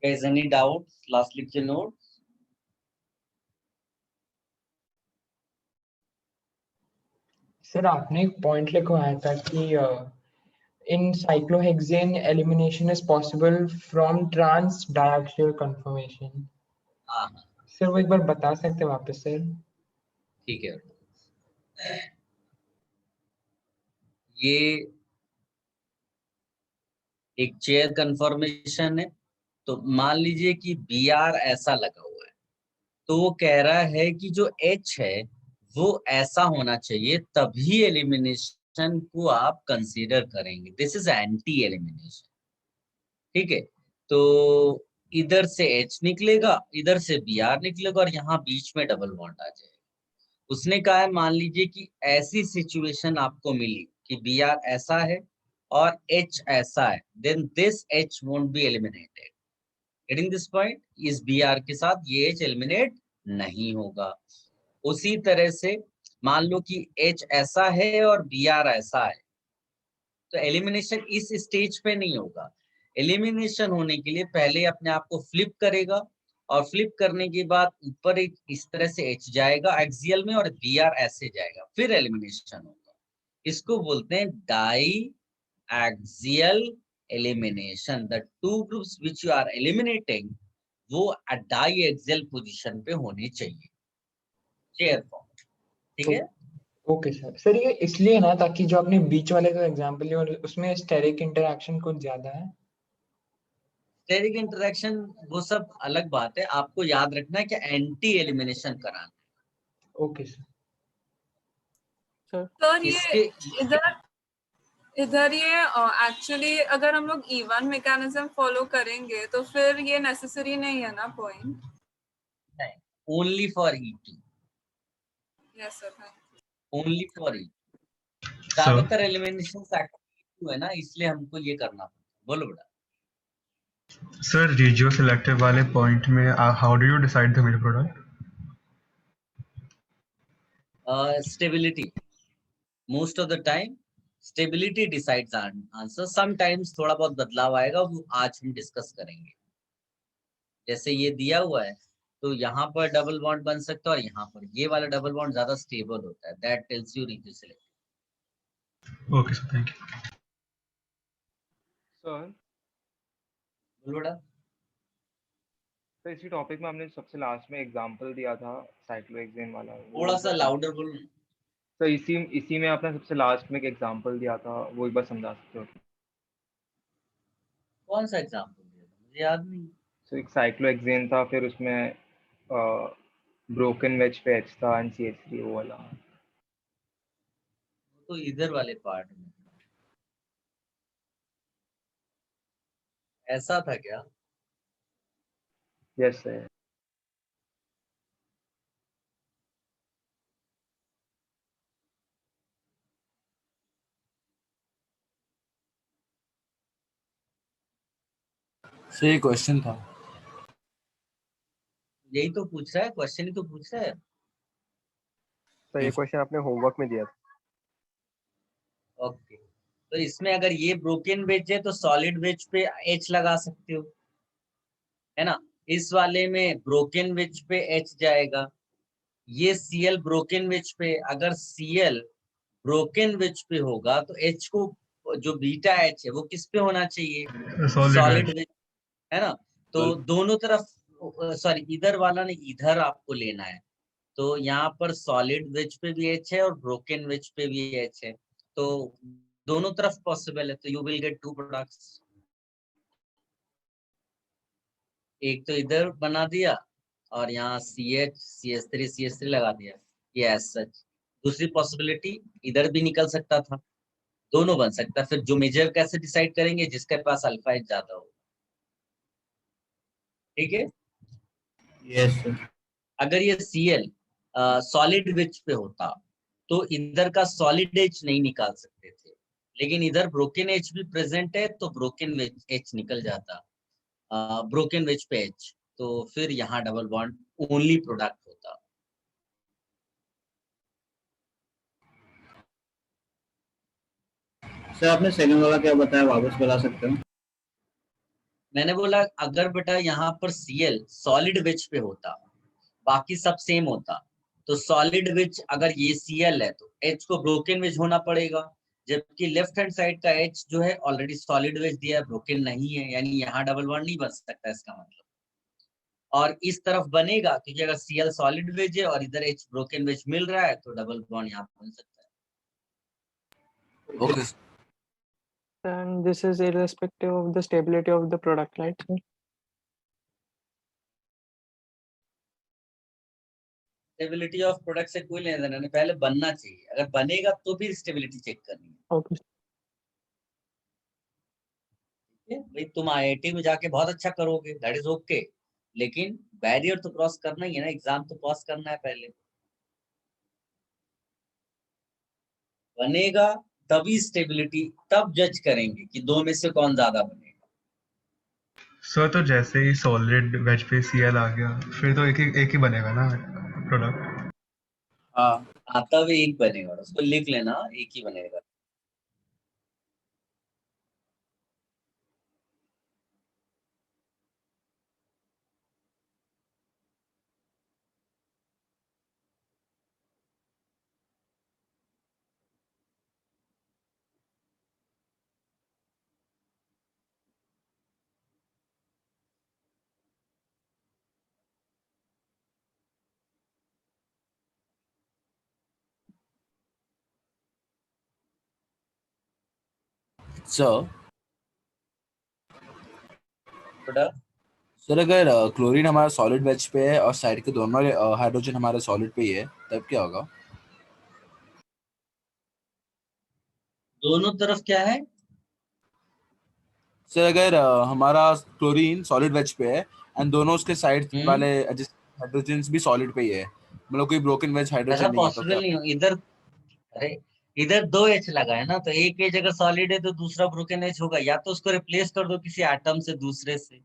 Is any doubts? Last lecture notes. Sir आपने एक point लिखवाया था कि in cyclohexane elimination is possible from trans diaxial conformation. हाँ सर वो एक बार बता सकते हैं वापस सर? ठीक है, ये एक चेयर कन्फर्मेशन है। तो मान लीजिए कि बी आर ऐसा लगा हुआ है, तो वो कह रहा है कि जो एच है वो ऐसा होना चाहिए, तभी एलिमिनेशन को आप कंसीडर करेंगे। This is anti elimination. ठीक है, तो इधर से एच निकलेगा, इधर से बी आर निकलेगा, और यहाँ बीच में डबल बॉन्ड आ जाएगा। उसने कहा है मान लीजिए कि ऐसी सिचुएशन आपको मिली कि बी आर ऐसा है और एच ऐसा है, then this H won't be eliminated. Getting this point? इस बी आर के साथ ये एच एलिमिनेट नहीं होगा। उसी तरह से मान लो कि एच ऐसा है और बी आर ऐसा है, तो एलिमिनेशन इस स्टेज पे नहीं होगा। एलिमिनेशन होने के लिए पहले अपने आप को फ्लिप करेगा, और फ्लिप करने के बाद ऊपर एक इस तरह से एच जाएगा एक्सियल में, और बी आर ऐसे जाएगा, फिर एलिमिनेशन होगा। इसको बोलते हैं diaxial elimination. The two groups which you are eliminating वो डाई एक्सियल पोजीशन पे होने चाहिए, चेयर फॉर्म। ठीक है, ओके सर। सर ये इसलिए ना ताकि जो आपने बीच वाले का एग्जांपल लिया उसमें स्टेरिक इंटरेक्शन कुछ ज्यादा है। स्टेरिक इंटरेक्शन वो सब अलग बात है, आपको याद रखना है कि एंटी एलिमिनेशन कराना। Okay sir. सर इसके ये इधर ये एक्चुअली अगर हम लोग E1 मैकेनिज्म फॉलो करेंगे तो फिर ये नेसेसरी नहीं है ना पॉइंट? नहीं, only for E2, yes sir, only for E2। ज्यादातर एलिमिनेशन एक्टिव है ना, इसलिए हमको ये करना पड़ता। बोलो बेटा। सर रेजियो सिलेक्टिव वाले पॉइंट में how do you decide the mid product? Stability, most of the time stability decides answer. Sometimes थोड़ा बहुत बदलाव आएगा, वो आज हम डिस्कस करेंगे। जैसे ये दिया हुआ है, तो यहाँ पर डबल बॉन्ड बन सकता है, और यहाँ पर ये वाला डबल बॉन्ड ज्यादा स्टेबल होता है। That tells you regioselective. Okay sir, thank you sir. बोलो बेटा। तो इसी टॉपिक में हमने सबसे लास्ट में एग्जांपल दिया था साइक्लोहेक्सेन वाला। थोड़ा सा लाउडर बोलो। तो इसी में आपने सबसे लास्ट में एक एग्जांपल दिया था, वो एक बार समझा सकते हो? कौन सा एग्जांपल दिया था, मुझे याद नहीं। तो एक साइक्लोहेक्सेन था, फिर उसमें ब्रोकन वेज पे एच था एंड CH3 वो वाला। तो इधर वाले पार्ट में ऐसा था क्या? Yes sir. सही क्वेश्चन था। यही तो पूछ रहा है, क्वेश्चन ही तो पूछ रहा है। तो ये क्वेश्चन आपने होमवर्क में दिया था। ओके, तो इसमें अगर ये ब्रोकन वेज है तो सॉलिड वेज पे एच लगा सकते हो, है ना। इस वाले में ब्रोकन वेज पे एच जाएगा। ये Cl ब्रोकन वेज पे, अगर Cl ब्रोकन वेज पे होगा तो एच को, जो बीटा एच है वो किस पे होना चाहिए? सॉलिड वेज, है ना। तो दोनों तरफ, सॉरी इधर वाला नहीं, इधर आपको लेना है। तो यहाँ पर सॉलिड वेज पे भी एच है और ब्रोकन वेज पे भी एच है, तो दोनों तरफ पॉसिबल है। तो you will get two products. एक तो इधर बना दिया, और यहाँ CH3 लगा दिया, ये एज सच। दूसरी पॉसिबिलिटी इधर भी निकल सकता था, दोनों बन सकता है। फिर जो मेजर कैसे डिसाइड करेंगे? जिसके पास अल्फा एच ज्यादा हो। ठीक है, यस सर। अगर ये Cl सॉलिड वेज पे होता तो इधर का सॉलिड एच नहीं निकाल सकते थे, लेकिन इधर ब्रोकन एच भी प्रेजेंट है, तो ब्रोकन एच निकल जाता, ब्रोकन वेज पे एच, तो फिर यहाँ डबल बॉन्ड ओनली प्रोडक्ट होता। सर आपने सेकंड वाला क्या बताया, वापस बता सकते हो? मैंने बोला अगर बेटा यहाँ पर Cl सॉलिड वेज पे होता, बाकी सब सेम होता, तो सॉलिड वेज अगर ये Cl है तो H को ब्रोकन वेज होना पड़ेगा, जबकि लेफ्ट हैंड साइड का H जो है ऑलरेडी सॉलिड वेज दिया है, ब्रोकन नहीं है, यानी यहाँ डबल बॉन्ड नहीं बन सकता इसका मतलब। और इस तरफ बनेगा क्योंकि अगर Cl सॉलिड वेज है और इधर H ब्रोकन वेज मिल रहा है तो डबल बॉन्ड यहाँ बन सकता है। Okay And this is irrespective of the stability of the product, right, sir? Stability of product से कोई लेना देना नहीं, पहले बनना चाहिए, अगर बनेगा तो फिर स्टेबिलिटी चेक करनी है। Okay. भाई तुम आईआईटी में जाके बहुत अच्छा करोगे, दैट इज ओके, लेकिन बैरियर तो क्रॉस करना ही है ना, एग्जाम तो पास करना है पहले। बनेगा तभी स्टेबिलिटी, तब जज करेंगे कि दो में से कौन ज्यादा बनेगा। सर तो जैसे ही सॉलिड वेज पे Cl आ गया, फिर तो एक ही बनेगा ना प्रोडक्ट। हाँ तब एक बनेगा, उसको लिख लेना, एक ही बनेगा। सर प्रोडक्ट सर अगर क्लोरीन हमारा सॉलिड वेज पे है और साइड के दोनों हाइड्रोजन हमारे सॉलिड पे ही है, तब क्या होगा? दोनों तरफ क्या है? सर अगर हमारा क्लोरीन सॉलिड वेज पे है एंड दोनों उसके साइड वाले हाइड्रोजन भी सॉलिड पे ही है, मतलब कोई ब्रोकन वेज ऐसा हाइड्रोजन नहीं है, तो क्या? पॉसिबल नहीं हो इधर। अरे इधर दो एच लगा है ना, तो एक एच अगर सॉलिड है तो दूसरा ब्रोकन एच होगा, या तो उसको रिप्लेस कर दो किसी एटम से दूसरे से,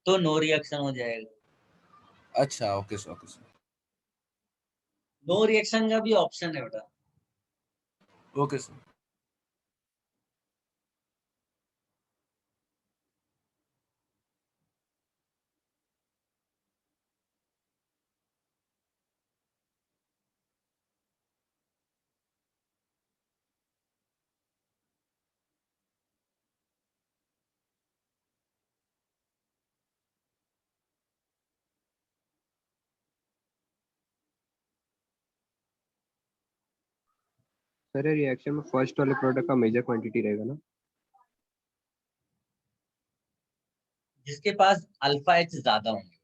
तो नो रिएक्शन हो जाएगा। अच्छा okay sir, okay sir, no reaction का भी ऑप्शन है बेटा। Okay sir. सर ये रिएक्शन में फर्स्ट वाले प्रोडक्ट का मेजर क्वांटिटी रहेगा ना? जिसके पास अल्फा एच ज्यादा होंगे,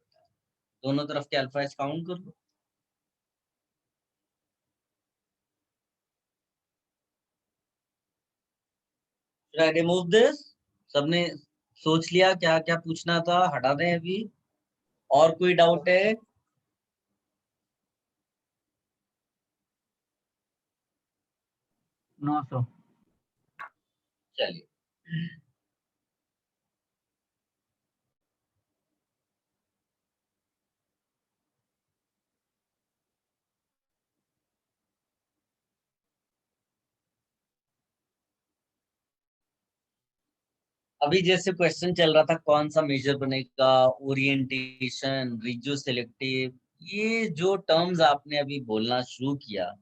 दोनों तरफ के अल्फा एच काउंट कर लो। Remove this. सबने सोच लिया क्या क्या पूछना था, हटा दें अभी। और कोई डाउट है? No, sir. चलिए, अभी जैसे क्वेश्चन चल रहा था कौन सा मेजर बनेगा, ओरिएंटेशन, रिजियो सेलेक्टिव, ये जो टर्म्स आपने अभी बोलना शुरू किया,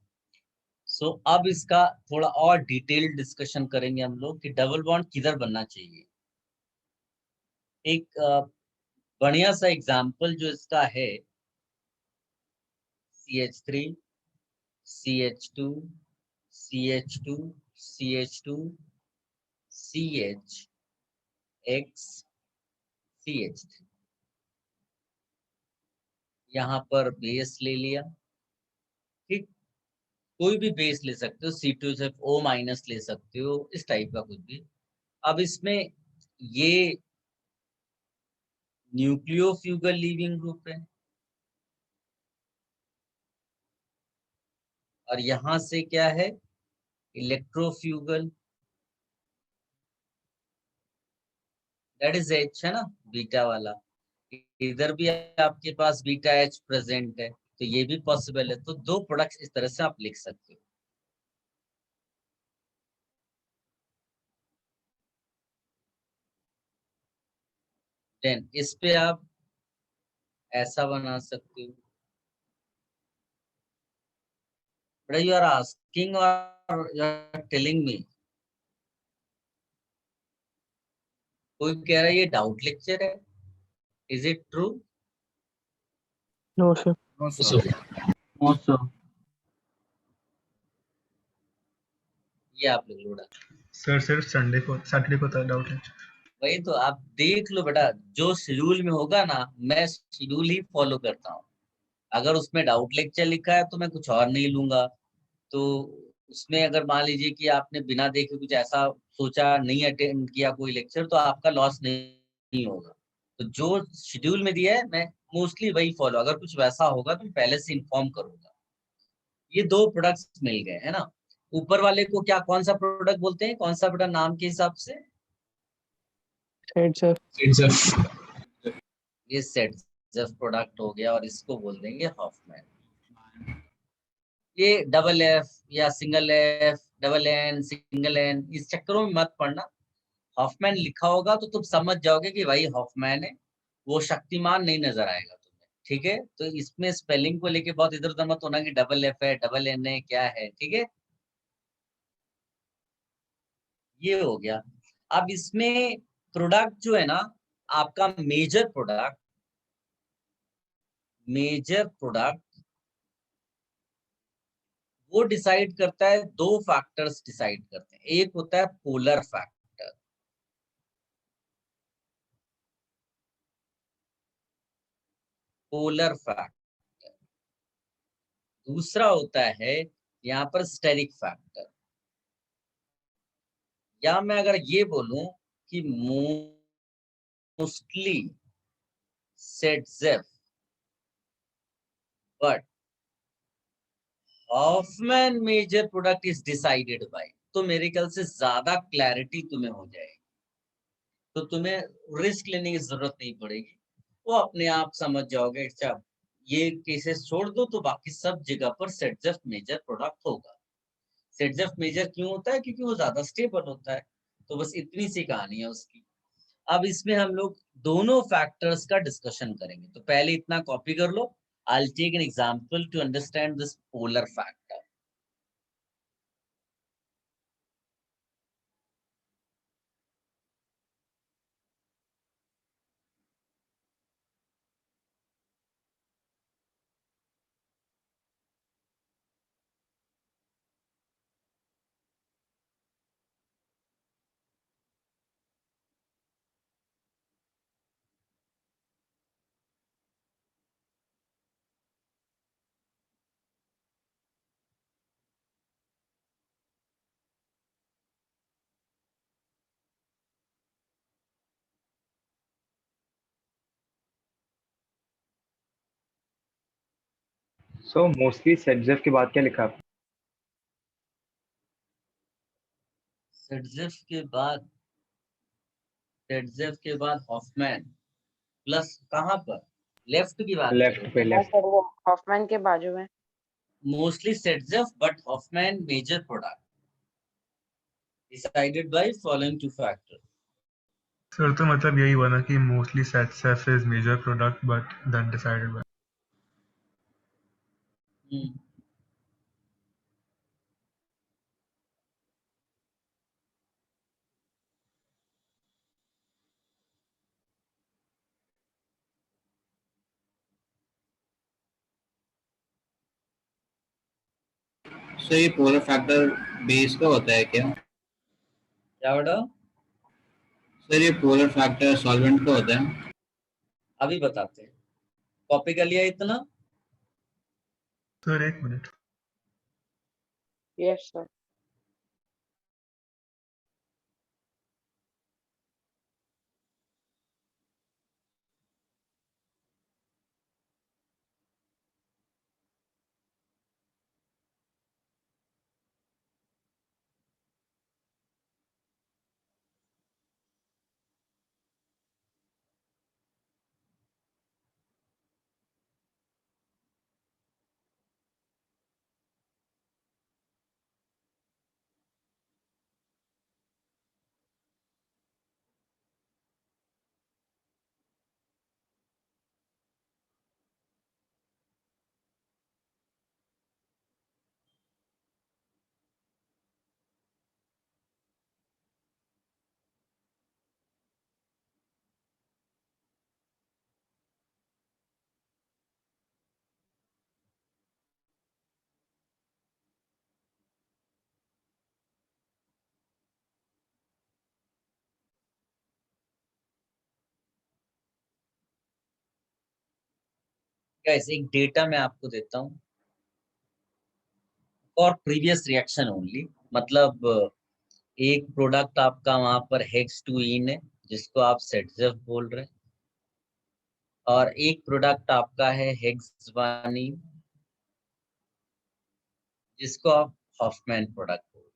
सो अब इसका थोड़ा और डिटेल्ड डिस्कशन करेंगे हम लोग कि डबल बॉन्ड किधर बनना चाहिए। एक बढ़िया सा एग्जांपल जो इसका है, CH3 CH2 CH2 CH2 CH CH3, यहाँ पर बेस ले लिया, ठीक, कोई भी बेस ले सकते हो, C2H4 माइनस ले सकते हो, इस टाइप का कुछ भी। अब इसमें ये न्यूक्लियोफ्यूगल लीविंग ग्रुप है, और यहां से क्या है, इलेक्ट्रोफ्यूगल, दैट इज H है ना, बीटा वाला। इधर भी आपके पास बीटा H प्रेजेंट है, तो ये भी पॉसिबल है। तो दो प्रोडक्ट्स इस तरह से आप लिख सकते हो। देन इस पे आप ऐसा बना सकते हो। बट यू आर आस्किंग और यू आर टेलिंग मी, कोई कह रहा है ये डाउट लेक्चर है, is it true? No, sir. No, sir. ये आप लोग लोड़ा, सर सिर्फ संडे को सैटरडे को था डाउट लेक्चर। वही तो आप देख लो बेटा, जो शेड्यूल में होगा ना मैं शेड्यूल ही फॉलो करता हूँ। अगर उसमें डाउट लेक्चर लिखा है तो मैं कुछ और नहीं लूंगा। तो उसमें अगर मान लीजिए कि आपने बिना देखे कुछ ऐसा सोचा, नहीं अटेंड किया कोई लेक्चर, तो आपका लॉस नहीं होगा। तो जो शेड्यूल में दिया है मैं मोस्टली वही फॉलो, अगर कुछ वैसा होगा तो मैं पहले से इन्फॉर्म करूंगा। ये दो प्रोडक्ट्स मिल गए है ना। ऊपर वाले को क्या कौन सा प्रोडक्ट बोलते हैं, कौन सा बेटा नाम के हिसाब से? Right, sir. ये सेट जस्ट प्रोडक्ट हो गया, और इसको बोल देंगे हॉफमैन। ये डबल एफ या single F, double N, single N, इस चक्करों में मत पड़ना। हॉफमैन लिखा होगा तो तुम समझ जाओगे कि भाई हॉफमैन है, वो शक्तिमान नहीं नजर आएगा तुम्हें। ठीक है, तो इसमें स्पेलिंग को लेके बहुत इधर उधर मत होना कि डबल एफ है, डबल एन है, क्या है। ठीक है, ये हो गया। अब इसमें प्रोडक्ट जो है ना, आपका मेजर प्रोडक्ट वो डिसाइड करता है, दो फैक्टर्स डिसाइड करते हैं। एक होता है पोलर फैक्टर, दूसरा होता है यहाँ पर स्टेरिक फैक्टर। या मैं अगर ये बोलूं कि mostly Saytzeff but Hofmann major product is decided by, तो मेरे ख्याल से ज्यादा क्लैरिटी तुम्हें हो जाएगी। तो तुम्हें रिस्क लेने की जरूरत नहीं पड़ेगी, वो अपने आप समझ जाओगे। अच्छा, ये केसेस छोड़ दो तो बाकी सब जगह पर सेटजेफ मेजर प्रोडक्ट होगा। सेटजेफ मेजर क्यों होता है? क्योंकि वो ज्यादा स्टेबल होता है। तो बस इतनी सी कहानी है उसकी। अब इसमें हम लोग दोनों फैक्टर्स का डिस्कशन करेंगे, तो पहले इतना कॉपी कर लो। I'll take an example to understand this polar factor. So mostly सेटजेफ के बाद क्या लिखा है? सेटजेफ के बाद हॉफमैन प्लस कहाँ पर? लेफ्ट की बात कर लेफ्ट रहे हो पे क्या? हाँ लेफ्ट। सर, वो हॉफमैन के बाजू में। Mostly Saytzeff but Hofmann major product decided by following two factor. Sir तो मतलब यही हुआ ना कि mostly Saytzeff is major product but then decided by. Sir ये पोलर फैक्टर बेस का होता है क्या? क्या बेटा? सर ये पोलर फैक्टर सॉल्वेंट का होता है? अभी बताते हैं। कॉपी कर लिया इतना? सर एक मिनट। Yes sir. गाइस एक डेटा मैं आपको देता हूँ और प्रीवियस रिएक्शन ओनली, मतलब एक प्रोडक्ट आपका वहां पर हेक्स-2इन है जिसको आप सेटजेफ बोल रहे हैं, और एक प्रोडक्ट आपका है हेक्स-1इन जिसको आप हॉफमैन प्रोडक्ट बोल रहे हैं।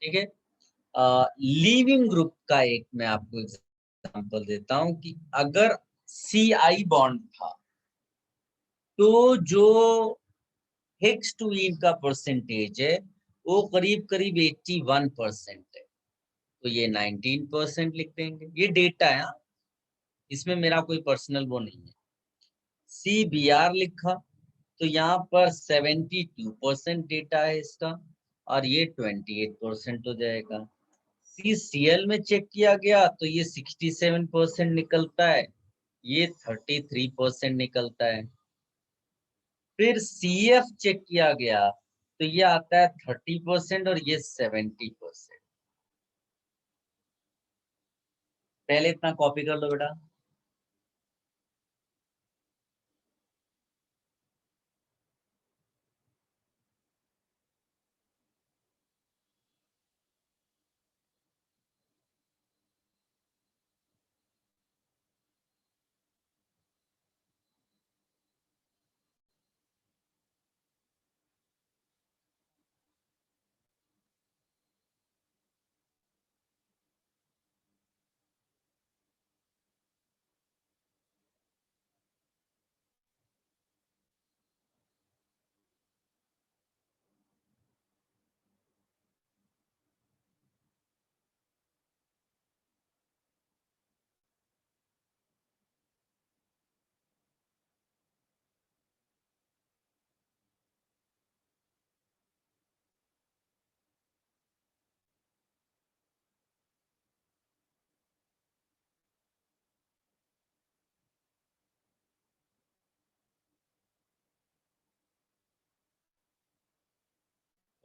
ठीक है, लीविंग ग्रुप का एक मैं आपको एग्जांपल देता हूं कि अगर CI बॉन्ड था तो जो हेक्स-2इन का परसेंटेज है वो करीब करीब 81% है, तो ये 19% लिख देंगे। ये डेटा है, हाँ? इसमें मेरा कोई पर्सनल वो नहीं है। CBR लिखा तो यहाँ पर 72% डेटा है इसका और ये 28% हो जाएगा। CCL में चेक किया गया तो ये 67% निकलता है, ये 33% निकलता है। फिर CF चेक किया गया तो ये आता है 30% और ये 70%। पहले इतना कॉपी कर लो बेटा।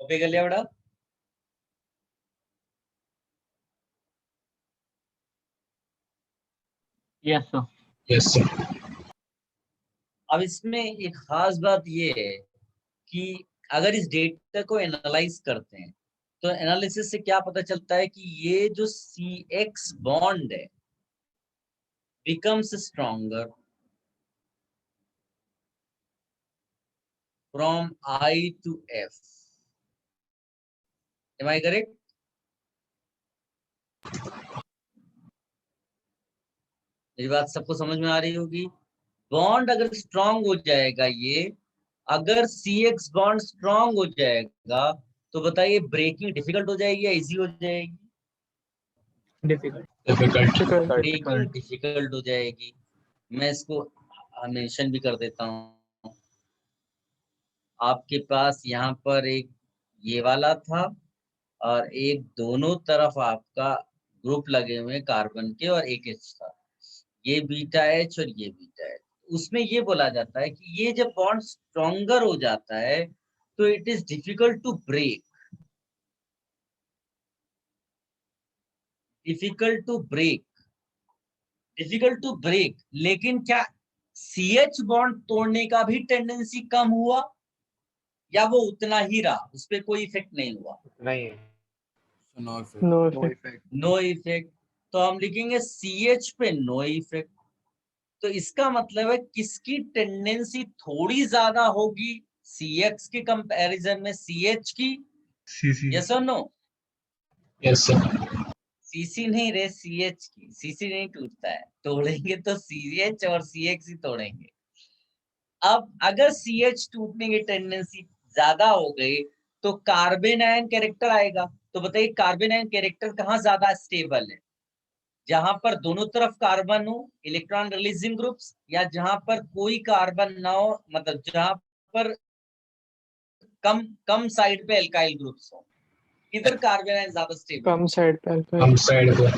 कॉपी कर लिया बेटा। Yes sir. अब इसमें एक खास बात ये है कि अगर इस डेटा को एनालाइज करते हैं तो एनालिसिस से क्या पता चलता है कि ये जो CX बॉन्ड है becomes stronger from I to F. Am I correct? मेरी बात सबको समझ में आ रही होगी। बॉन्ड अगर स्ट्रांग हो जाएगा, ये अगर CX बॉन्ड स्ट्रांग हो जाएगा तो बताइए ब्रेकिंग डिफिकल्ट हो जाएगी या इजी हो जाएगी? ब्रेकिंग डिफिकल्ट हो जाएगी। मैं इसको मेंशन भी कर देता हूँ। आपके पास यहाँ पर एक ये वाला था और एक दोनों तरफ आपका ग्रुप लगे हुए कार्बन के और एक H था, ये बीटा H और ये बीटा H। उसमें ये बोला जाता है कि ये जब बॉन्ड स्ट्रॉन्गर हो जाता है तो it is difficult to break, difficult to break, difficult to break. लेकिन क्या CH बॉन्ड तोड़ने का भी टेंडेंसी कम हुआ या वो उतना ही रहा, उस पर कोई इफेक्ट नहीं हुआ? नहीं, नो इफेक्ट। No effect. तो हम लिखेंगे CH पे नो इफेक्ट। तो इसका मतलब है किसकी टेंडेंसी थोड़ी ज्यादा होगी CX के कंपैरिजन में CH की? CC। यस और नो? Yes sir. CC नहीं रे, CH की। CC नहीं टूटता है, तोड़ेंगे तो CH और CX ही तोड़ेंगे। अब अगर CH टूटने की टेंडेंसी ज्यादा हो गई तो कार्बन आयन कैरेक्टर आएगा। तो बताइए कार्बन आयन कैरेक्टर कहाँ ज्यादा स्टेबल है? जहां पर दोनों तरफ कार्बन हो, इलेक्ट्रॉन रिलीजिंग ग्रुप्स, या जहां पर कोई कार्बन ना हो, मतलब जहां पर कम कम साइड पे एल्काइल ग्रुप्स हो, इधर कार्बन आयन ज्यादा स्टेबल कम साइड पे है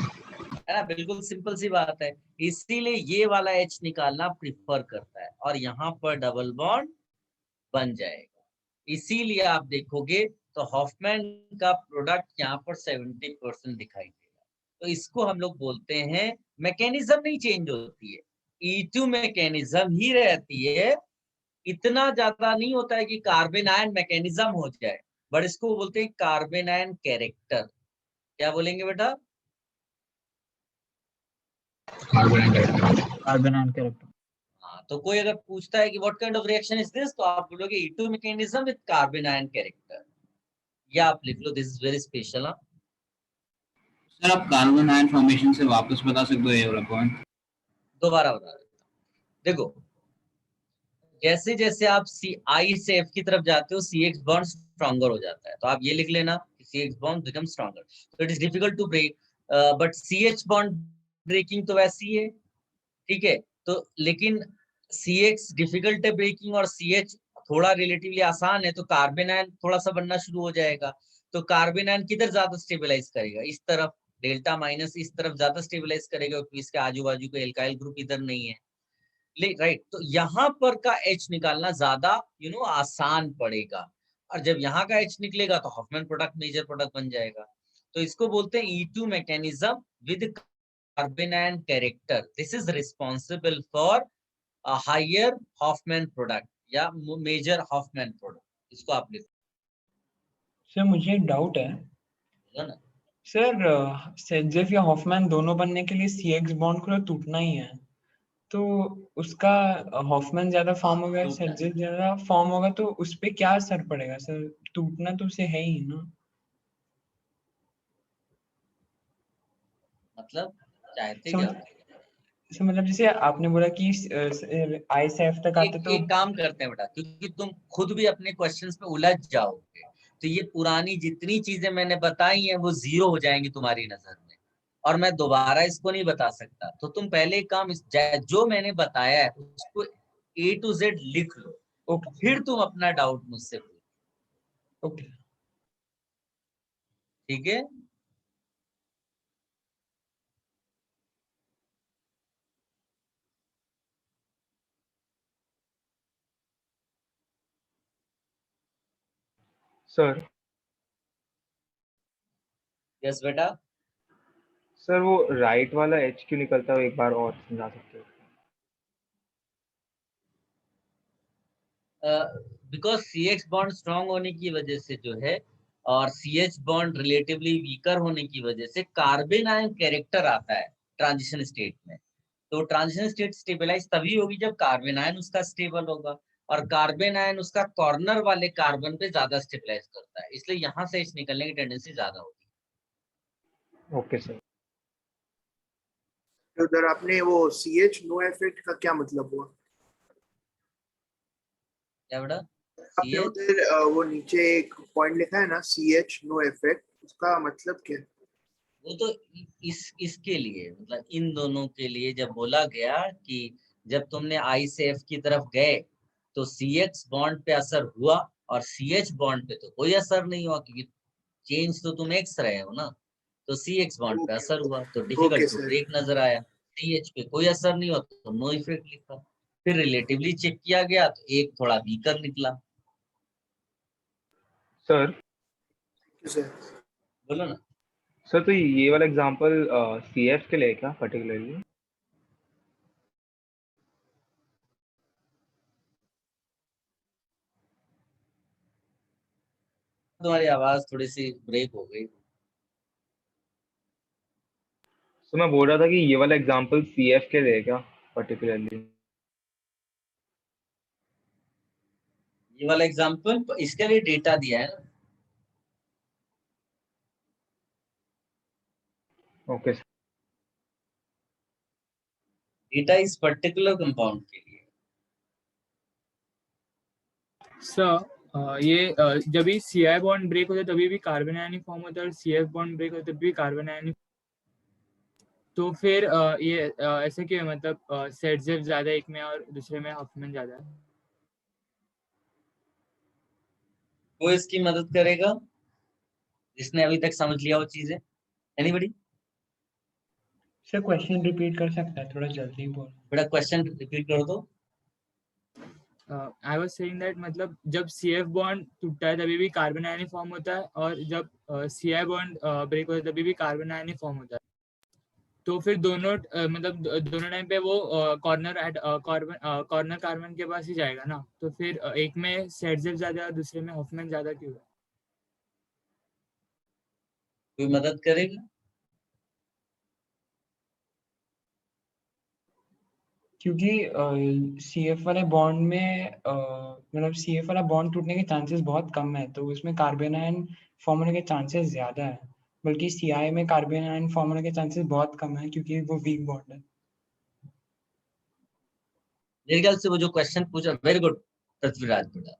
ना? बिल्कुल सिंपल सी बात है। इसीलिए ये वाला H निकालना प्रिफर करता है और यहाँ पर डबल बॉन्ड बन जाएगा। इसीलिए आप देखोगे तो हॉफमैन का प्रोडक्ट यहाँ पर 70% दिखाई देगा। तो इसको हम लोग बोलते हैं मैकेनिज्म नहीं चेंज होती है, E2 मैकेनिज्म ही रहती है, इतना ज्यादा नहीं होता है कि कार्बन आयन मैकेनिज्म हो जाए, बट इसको बोलते हैं कार्बन आयन कैरेक्टर। क्या बोलेंगे बेटा? Carbon ion character. हाँ, तो कोई अगर पूछता है कि what kind of reaction is this, तो आप बोलोगे E2 mechanism with carbon ion character, या आप लिख लो this is very special. Sir आप कार्बन आयन फॉर्मेशन से वापस बता सकते हो ये वाला पॉइंट? दोबारा बता देता हूं। देखो, जैसे जैसे आप I से F की तरफ जाते हो, CX बॉन्ड स्ट्रॉन्गर हो जाता है, तो आप ये लिख लेना CX bond become stronger, so it is difficult to break, but CH bond breaking तो वैसी है, ठीक है। तो लेकिन CX डिफिकल्ट है ब्रेकिंग और CH थोड़ा रिलेटिवली आसान है, तो कार्बन आयन थोड़ा सा बनना शुरू हो जाएगा। तो कार्बन आयन किधर ज्यादा स्टेबलाइज करेगा? इस तरफ, डेल्टा माइनस इस तरफ ज्यादा स्टेबलाइज करेगा, क्योंकि इसके आजू बाजू का एल्काइल ग्रुप इधर नहीं है, राइट। तो यहाँ पर का H निकालना ज्यादा आसान पड़ेगा, और जब यहाँ का H निकलेगा तो हॉफमैन प्रोडक्ट मेजर प्रोडक्ट बन जाएगा। तो इसको बोलते हैं E2 mechanism with carbon ion character. This is responsible for higher Hofmann product या मेजर हॉफमैन प्रोडक्ट। इसको आप लिखो सर मुझे डाउट है ना। सर, सेडजेफ या हॉफमैन दोनों बनने के लिए CX बॉन्ड को टूटना ही है, तो उसका हॉफमैन ज्यादा फॉर्म होगा, सेडजेफ ज्यादा फॉर्म होगा, तो उस पे क्या असर पड़ेगा सर? टूटना तो उसे है ही ना। मतलब चाहते समझ क्या? सर, मतलब जैसे आपने बोला कि I से F तक आते तो एक काम करते हैं बेटा, क्योंकि तुम खुद भी अपने क्वेश्चंस पे उलझ जाओगे, तो ये पुरानी जितनी चीजें मैंने बताई हैं वो जीरो हो जाएंगी तुम्हारी नजर में, और मैं दोबारा इसको नहीं बता सकता। तो तुम पहले एक काम, जो मैंने बताया है उसको A to Z लिख लो, ओके फिर तुम अपना डाउट मुझसे पूछो, ओके। ठीक है? सर यस बेटा। सर वो राइट वाला H क्यों निकलता है, एक बार और समझा सकते हो? बिकॉज CX बॉन्ड स्ट्रॉन्ग होने की वजह से जो है, और CH बॉन्ड रिलेटिवली वीकर होने की वजह से कार्बन आयन कैरेक्टर आता है ट्रांजिशन स्टेट में। तो ट्रांजिशन स्टेट स्टेबलाइज तभी होगी जब कार्बन आयन उसका स्टेबल होगा, और कार्बन आयन उसका कॉर्नर वाले कार्बन पे ज्यादा स्टेबलाइज करता है, इसलिए यहाँ से H निकलने की टेंडेंसी ज्यादा होगी। Okay sir. तो उधर आपने वो CH नो इफेक्ट का क्या मतलब हुआ? क्या बेटा? आपने CH उधर वो नीचे एक पॉइंट लिखा है ना, CH नो इफेक्ट, उसका मतलब क्या है? वो तो इसके लिए, मतलब इन दोनों के लिए जब बोला गया कि जब तुमने I से F की तरफ गए तो CX बॉन्ड पे असर हुआ, और CH बॉन्ड पे तो कोई असर नहीं हुआ, क्योंकि चेंज तो तुम X रहे हो ना। तो CX बॉन्ड पे असर हुआ तो okay difficult to sir. Break नजर आया। CH पे कोई असर नहीं हुआ तो नो इफेक्ट लिखा। फिर रिलेटिवली चेक किया गया तो एक थोड़ा वीकर निकला। सर बोलो ना। सर तो ये वाला एग्जांपल CF के लिए क्या पर्टिकुलरली? तुम्हारी आवाज थोड़ी सी ब्रेक हो गई। तो मैं बोल रहा था कि ये वाला एग्जांपल CF के लिए क्या पर्टिकुलरली? ये वाला एग्जांपल इसके लिए डेटा दिया है ना। Okay sir. डेटा इस पर्टिकुलर कंपाउंड के लिए। सर ये जब भी CI बॉन्ड ब्रेक होता है तभी भी कार्बन आयन फॉर्म होता है, और CF बॉन्ड ब्रेक होता है तभी भी कार्बन आयन। तो फिर ये ऐसे क्यों है? मतलब सेडजेफ ज्यादा एक में और दूसरे में हॉफमैन ज्यादा है। वो इसकी मदद करेगा जिसने अभी तक समझ लिया वो चीजें। एनीबॉडी? सर क्वेश्चन रिपीट कर सकता है, थोड़ा जल्दी बोल। बेटा क्वेश्चन रिपीट कर दो। आई वाज सेइंग दैट मतलब जब CF बॉन्ड टूटता है तभी भी कार्बन आयन फॉर्म होता है, और जब CI बॉन्ड ब्रेक होता है तभी भी कार्बन आयन फॉर्म होता है। तो फिर दोनों मतलब दोनों टाइम पे वो कॉर्नर कार्बन के पास ही जाएगा ना, तो फिर एक में सेडजेफ ज्यादा है, दूसरे में हॉफमैन ज्यादा क्यों है? कोई मदद करेगा? क्योंकि CF वाले बॉन्ड में मतलब CF वाला बॉन्ड टूटने के चांसेस बहुत कम है, तो उसमें कार्बन आयन फॉर्म होने के चांसेस ज्यादा है, बल्कि CI में कार्बन आयन फॉर्म होने के चांसेस बहुत कम है क्योंकि वो वीक बॉन्ड है। मेरे ख्याल से वो जो क्वेश्चन पूछा, वेरी गुड पृथ्वीराज बेटा।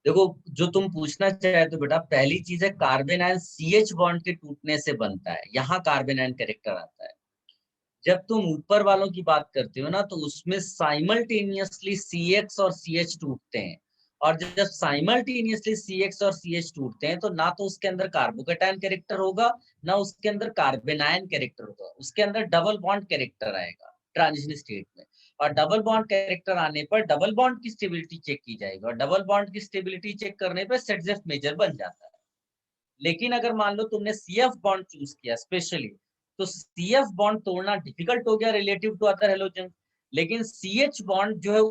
देखो जो तुम पूछना चाहे तो बेटा, पहली चीज है कार्बन आयन CH बॉन्ड के टूटने से बनता है, यहाँ कार्बन आयन कैरेक्टर आता है। जब तुम ऊपर वालों की बात करते हो ना, तो उसमें साइमल्टेनियसली CX और CH टूटते हैं, और जब साइमल्टेनियसली CX और CH टूटते हैं तो ना तो उसके अंदर कार्बोकेटायन कैरेक्टर होगा, ना उसके अंदर कार्बन आयन कैरेक्टर होगा, उसके अंदर डबल बॉन्ड कैरेक्टर आएगा ट्रांजिशन स्टेट में। और डबल बॉन्ड कैरेक्टर आने पर डबल बॉन्ड की स्टेबिलिटी चेक की जाएगी, और डबल बॉन्ड की स्टेबिलिटी चेक करने पर सेडजेफ मेजर बन जाता है। लेकिन अगर मान लो तुमने CF बॉन्ड चूज किया स्पेशली, तो CF बॉन्ड तोड़ना डिफिकल्ट हो गया रिलेटिव टू अदर हेलोजन, लेकिन CH बॉन्ड जो है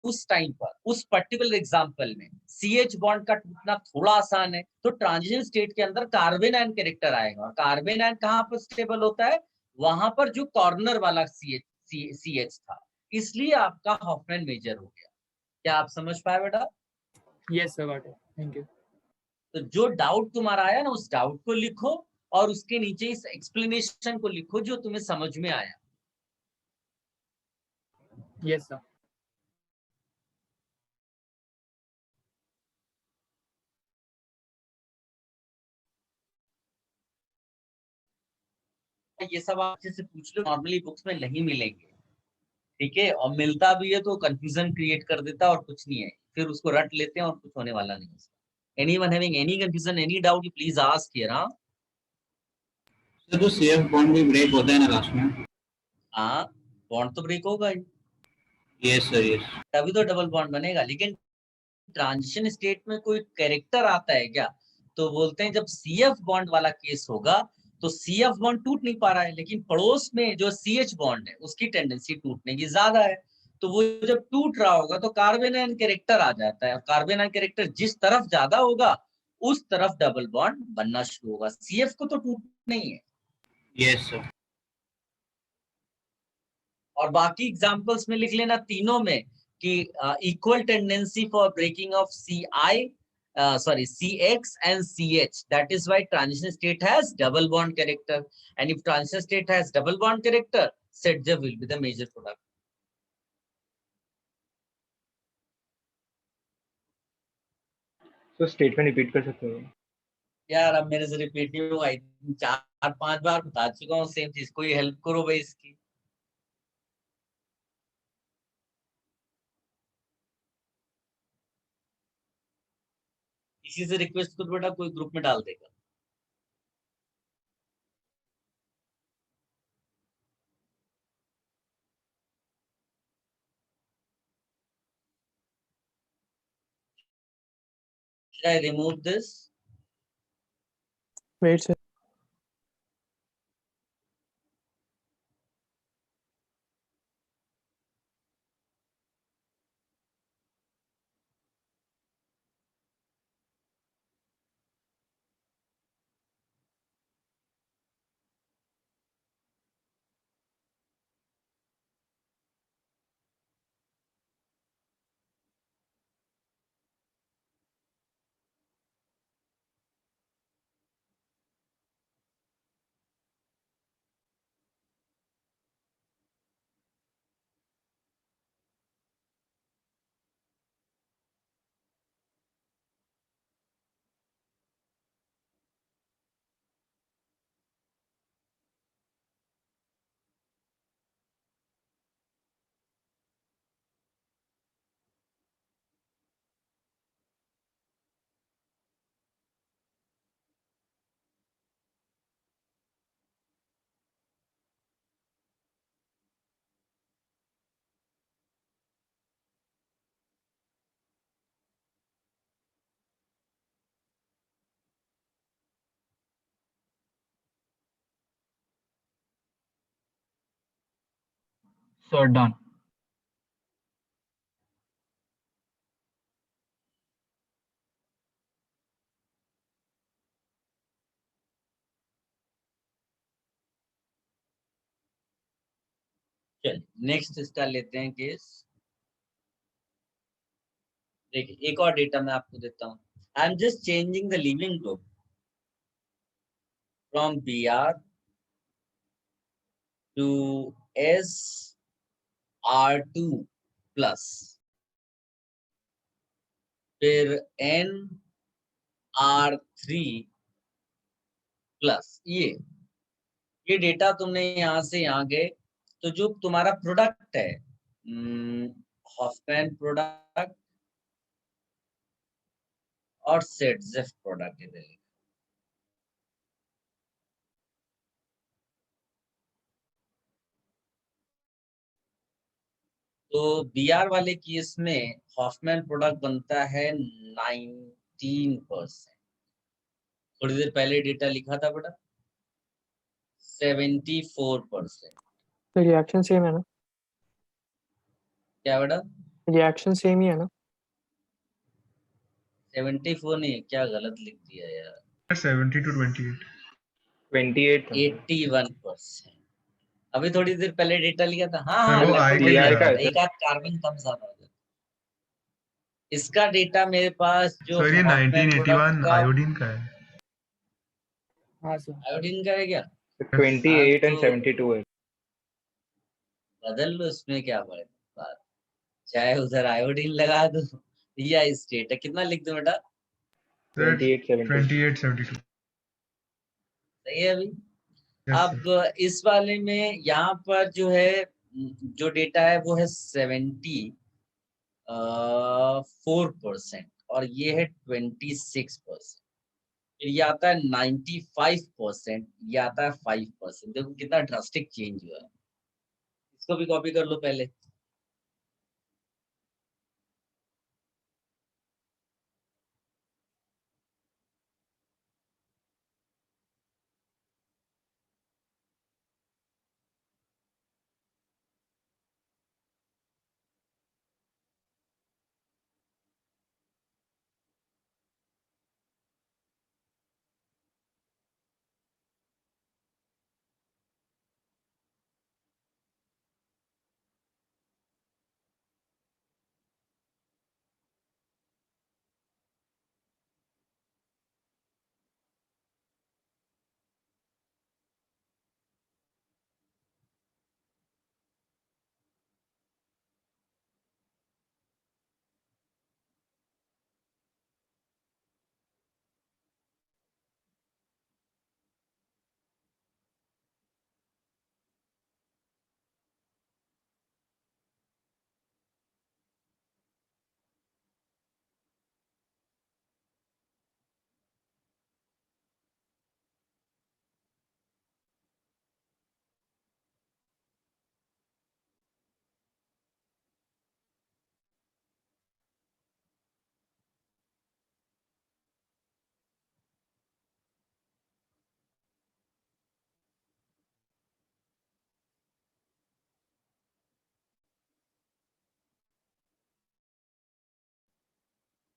उस टाइम पर, उस पर्टिकुलर एग्जांपल में CH बॉन्ड का टूटना थोड़ा आसान है। तो ट्रांजिशन स्टेट के अंदर कार्बन आयन कैरेक्टर आएगा, और कार्बन आयन कहाँ पर स्टेबल होता है? वहां पर जो कॉर्नर वाला CH था, इसलिए आपका हॉफमैन मेजर हो गया। क्या आप समझ पाए बेटा? Yes sir, got it, thank you. तो जो डाउट तुम्हारा आया ना, उस डाउट को लिखो, और उसके नीचे इस एक्सप्लेनेशन को लिखो जो तुम्हें समझ में आया। Yes sir. ये सब आप अच्छे से पूछ लो, नॉर्मली बुक्स में नहीं मिलेंगे, ठीक है? और मिलता भी है तो कंफ्यूजन क्रिएट कर देता है और कुछ नहीं है, फिर उसको रट लेते हैं और कुछ होने वाला नहीं है। Anyone having any confusion, any doubt, please ask here. हाँ सर जो CF बॉन्ड भी ब्रेक होता है ना लास्ट में? हाँ, बॉन्ड तो ब्रेक होगा ही, यस सर, यस। तभी तो डबल बॉन्ड बनेगा। लेकिन ट्रांजिशन स्टेट में कोई कैरेक्टर आता है क्या? तो बोलते हैं जब CF बॉन्ड वाला केस होगा तो CF बॉन्ड टूट नहीं पा रहा है, लेकिन पड़ोस में जो CH बॉन्ड है उसकी टेंडेंसी टूटने की ज्यादा है। तो वो जब टूट रहा होगा तो कार्बन आयन कैरेक्टर आ जाता है, और कार्बन आयन कैरेक्टर जिस तरफ ज्यादा होगा उस तरफ डबल बॉन्ड बनना शुरू होगा। CF को तो टूट नहीं है। Yes sir. और बाकी एग्जांपल्स में लिख लेना तीनों में कि equal tendency for breaking of CX and CH. That is why transition state has double bond character, and if transition state has double bond character, ZZ will be the major product. तो statement repeat कर सकते हो? यार अब मेरे से repeat नहीं होगा, 4-5 बार बता चुका हूँ सेम चीज, कोई हेल्प करो भाई इसकी। किसी से रिक्वेस्ट करो बेटा, कोई ग्रुप में डाल देगा। Should I remove this? Wait, sir. Sir done. चलिए नेक्स्ट इसका लेते हैं केस। देखिए एक और डेटा मैं आपको देता हूँ। I am just changing the leaving group from BR to SR2 plus, फिर NR3 प्लस। ये डेटा तुमने यहाँ से यहाँ गए, तो जो तुम्हारा प्रोडक्ट है हॉफमैन प्रोडक्ट और सेटजेफ प्रोडक्ट इधर। तो BR वाले केस में हॉफमैन प्रोडक्ट बनता है 19%। थोड़ी देर पहले डेटा लिखा था बेटा 74%। तो रिएक्शन सेम है ना? क्या बेटा? रिएक्शन सेम ही है ना? 74 नहीं, क्या गलत लिख दिया यार। 70 to 28। 28 था। 81%। अभी थोड़ी देर पहले डेटा लिया था। हाँ सर हाँ वो लगभग आई वही के BR आता का है, है एक आध कार्बन कम ज्यादा हो जाता है। इसका डेटा मेरे पास जो सर ये हॉफमैन प्रोडक्ट 1981 का आयोडीन का है। हाँ सर। आयोडीन का है क्या? 28 एंड तो 72 है। बदल लो, इसमें क्या फर्क बात, चाहे उधर आयोडीन लगा दो या स्टेट है। कितना लिख दो बेटा? सर 28 72। 28 72। सही है अभी। यस अब सर। इस वाले में यहाँ पर जो है जो डेटा है वो है 74% और ये है 26%। फिर ये आता है 95%, ये आता है 5%। देखो कितना ड्रास्टिक चेंज हुआ है। इसको भी कॉपी कर लो पहले।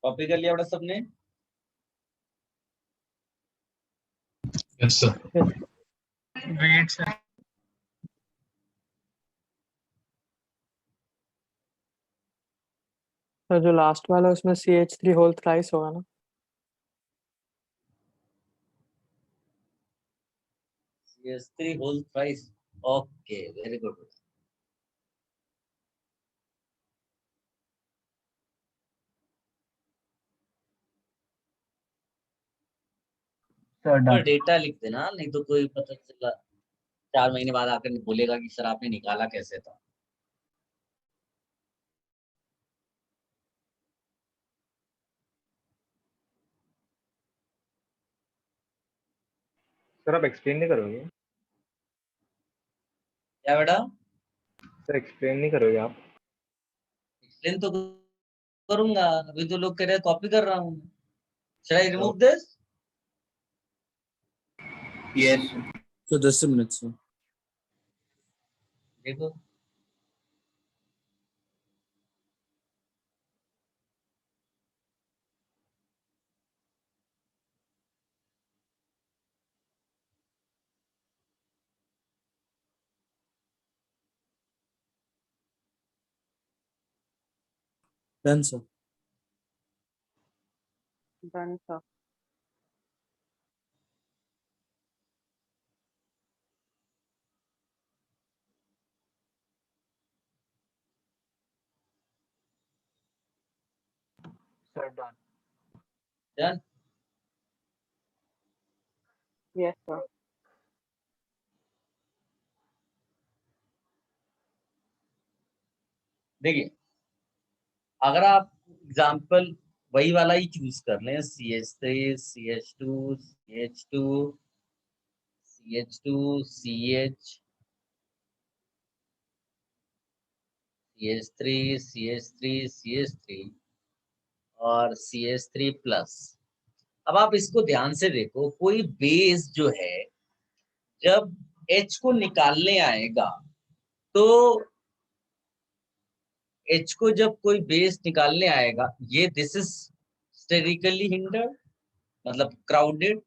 कॉपी कर लिया बेटा सबने? Yes sir. Wait sir. तो जो लास्ट वाला है उसमें CH3 होल थ्राइस होगा ना? CH3 whole thrice. Okay very good. Sir तो डन। डेटा लिख देना, नहीं तो कोई पता चला 4 महीने बाद आकर बोलेगा कि सर आपने निकाला कैसे था। सर आप एक्सप्लेन नहीं करोगे? क्या बेटा? सर एक्सप्लेन नहीं करोगे आप? एक्सप्लेन तो करूंगा, अभी तो लोग कह रहे हैं कॉपी कर रहा हूँ। Shall I remove this? Yes So just a minute, sir. देखो done sir. Done sir. Sir done. Done. Yes sir. देखिए, अगर आप एग्जाम्पल वही वाला ही चूज कर लें, CH3 CH2 CH2 CH2 CH CH3 CH3 CH3 और CH3 प्लस। अब आप इसको ध्यान से देखो, कोई बेस जो है जब H को निकालने आएगा तो H को जब कोई बेस निकालने आएगा, ये दिस इज स्टेरिकली हिंडर्ड, मतलब क्राउडेड।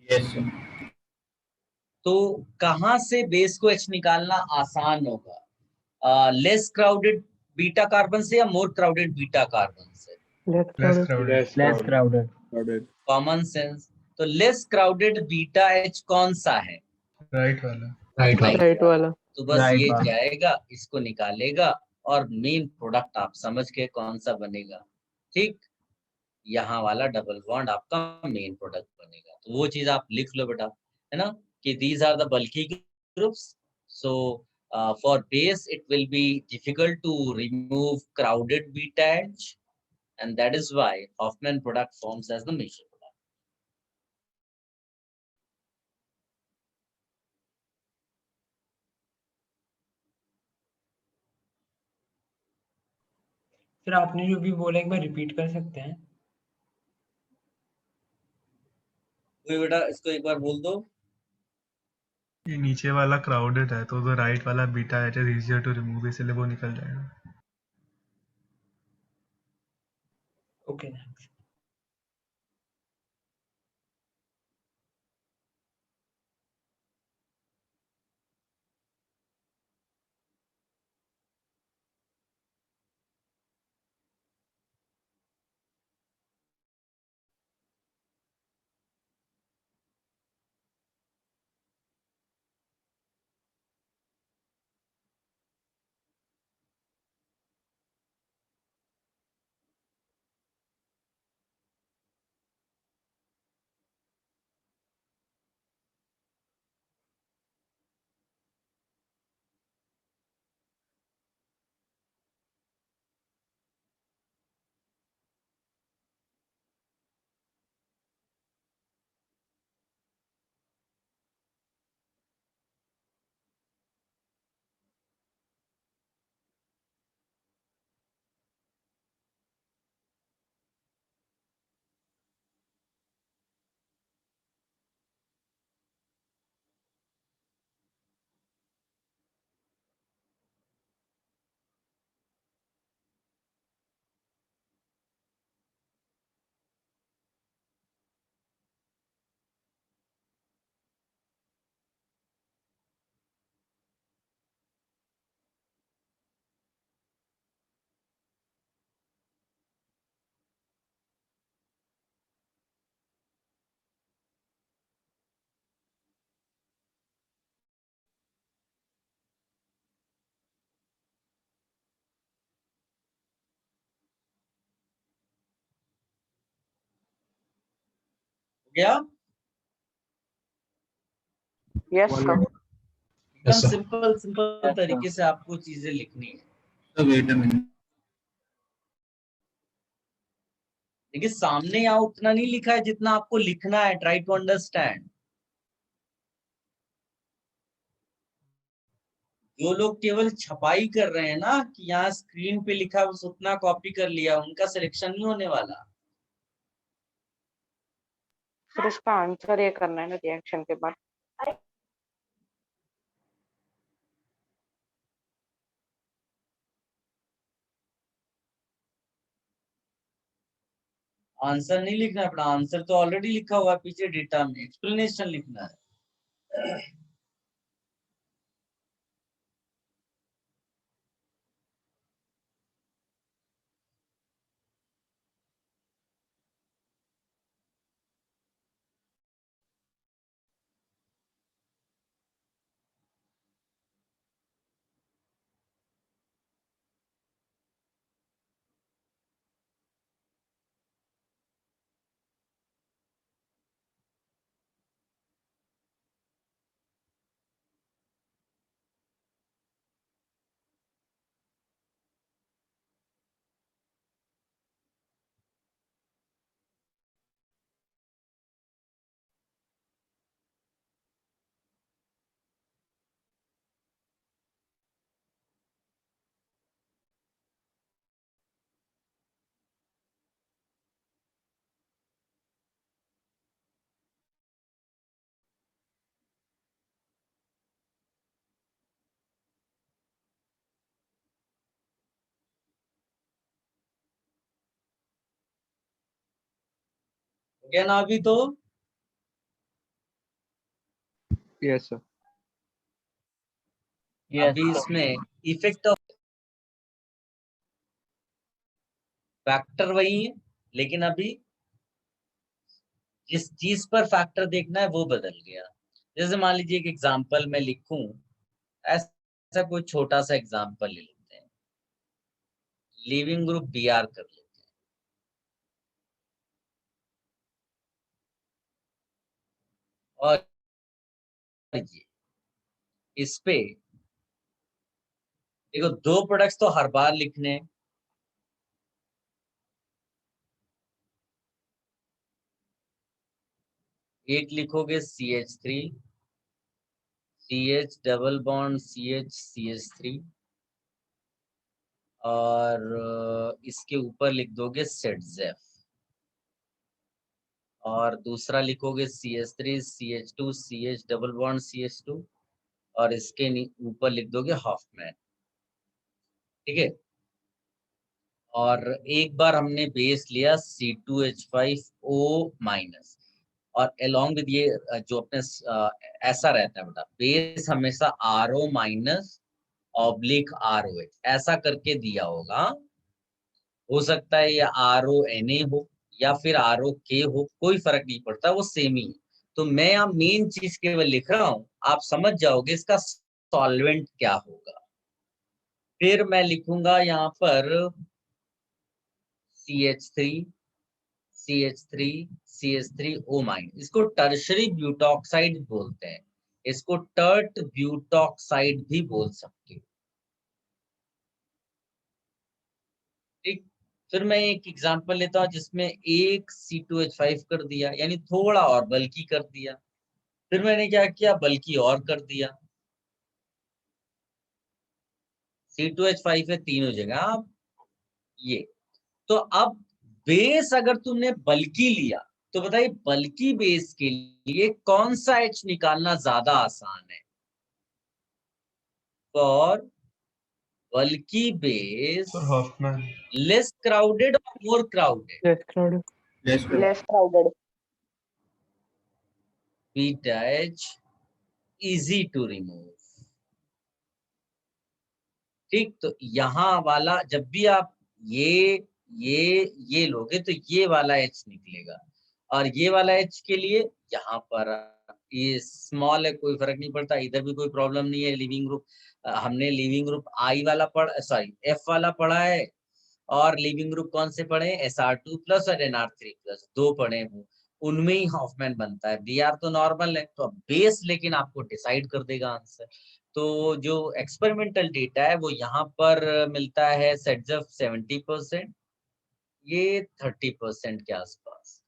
Yes sir. तो कहां से बेस को H निकालना आसान होगा? लेस क्राउडेड बीटा कार्बन से या मोर क्राउडेड बीटा कार्बन से? Less crowded. Common sense. तो लेस क्राउडेड बीटा H कौन सा है? राइट वाला। राइट वाला। तो बस ये जाएगा, इसको निकालेगा और मेन प्रोडक्ट आप समझ के कौन सा बनेगा। ठीक, यहाँ वाला डबल बॉन्ड आपका मेन प्रोडक्ट बनेगा। तो वो चीज आप लिख लो बेटा, है ना, कि these are the bulky groups. So for base it will be difficult to remove crowded beta H, and that is why Hoffman product forms as the major product. फिर आपने जो भी बोला एक बार रिपीट कर सकते हैं? कोई बेटा इसको एक बार बोल दो। ये नीचे वाला क्राउडेड है तो राइट वाला beta H is easier to remove, इसलिए वो निकल जाएगा। Okay next. क्या? Yes sir. एकदम सिंपल तरीके से आपको चीजें लिखनी है। तो वेट अ मिनट। देखिए, सामने यहाँ उतना नहीं लिखा है जितना आपको लिखना है। Try to understand. जो लोग केवल छपाई कर रहे हैं ना, कि यहाँ स्क्रीन पे लिखा बस उतना कॉपी कर लिया, उनका सिलेक्शन नहीं होने वाला। फिर इसका आंसर ये करना है ना रिएक्शन के बाद। आंसर नहीं लिखना है अपना, आंसर तो ऑलरेडी लिखा हुआ है पीछे डेटा में, एक्सप्लेनेशन लिखना है। क्या ना अभी तो यस सर। अभी इसमें इफेक्ट ऑफ फैक्टर वही है, लेकिन अभी जिस चीज पर फैक्टर देखना है वो बदल गया। जैसे मान लीजिए एक एग्जांपल मैं लिखूं, ऐसा कोई छोटा सा एग्जांपल ले लेते हैं, लिविंग ग्रुप बी आर कर लेते हैं। और ये इस पे देखो, दो प्रोडक्ट्स तो हर बार लिखने हैं। एक लिखोगे CH3, CH double bond CH3, और इसके ऊपर लिख दोगे ZF, और दूसरा लिखोगे CH3 CH2 CH double bond CH2, और इसके ऊपर लिख दोगे हॉफमैन। ठीक है। और एक बार हमने बेस लिया C2H5O माइनस, और अलोंग विद ये जो अपने ऐसा रहता है बेटा, बेस हमेशा RO माइनस ऑब्लिक ROH ऐसा करके दिया होगा। हो सकता है ये RONA हो या फिर ROK हो, कोई फर्क नहीं पड़ता, वो सेम ही है। तो मैं यहाँ मेन चीज केवल लिख रहा हूँ, आप समझ जाओगे इसका सॉल्वेंट क्या होगा। फिर मैं लिखूंगा यहाँ पर CH3 CH3O माइनस, इसको टर्शरी ब्यूटॉक्साइड बोलते हैं, इसको टर्ट ब्यूटॉक्साइड भी बोल सकते हो। ठीक। फिर मैं एक एग्जांपल लेता हूं जिसमें एक C2H5 कर दिया, यानी थोड़ा और बल्कि कर दिया। फिर मैंने क्या किया, बल्कि और कर दिया। C2H5 है तीनों जगह। अब ये तो अब बेस अगर तुमने बल्कि लिया तो बताइए बल्कि बेस के लिए कौन सा H निकालना ज्यादा आसान है? For bulky base sir Hofmann. Less crowded और more crowded? Less crowded. Beta H easy to remove. ठीक। तो यहाँ वाला जब भी आप ये लोगे तो ये वाला H निकलेगा, और ये वाला H के लिए यहाँ पर ये स्मॉल है, कोई फर्क नहीं पड़ता, इधर भी कोई प्रॉब्लम नहीं है। लिविंग ग्रुप हमने लिविंग ग्रुप I वाला F वाला पढ़ा है, और लिविंग ग्रुप कौन से पढ़े? SR2 प्लस और NR3 प्लस, दो पढ़े हैं, उनमें ही हॉफमैन बनता है। Br तो नॉर्मल है, तो बेस लेकिन आपको डिसाइड कर देगा आंसर। तो जो एक्सपेरिमेंटल डेटा है वो यहाँ पर मिलता है ZF 70%, ये 30% के आसपास।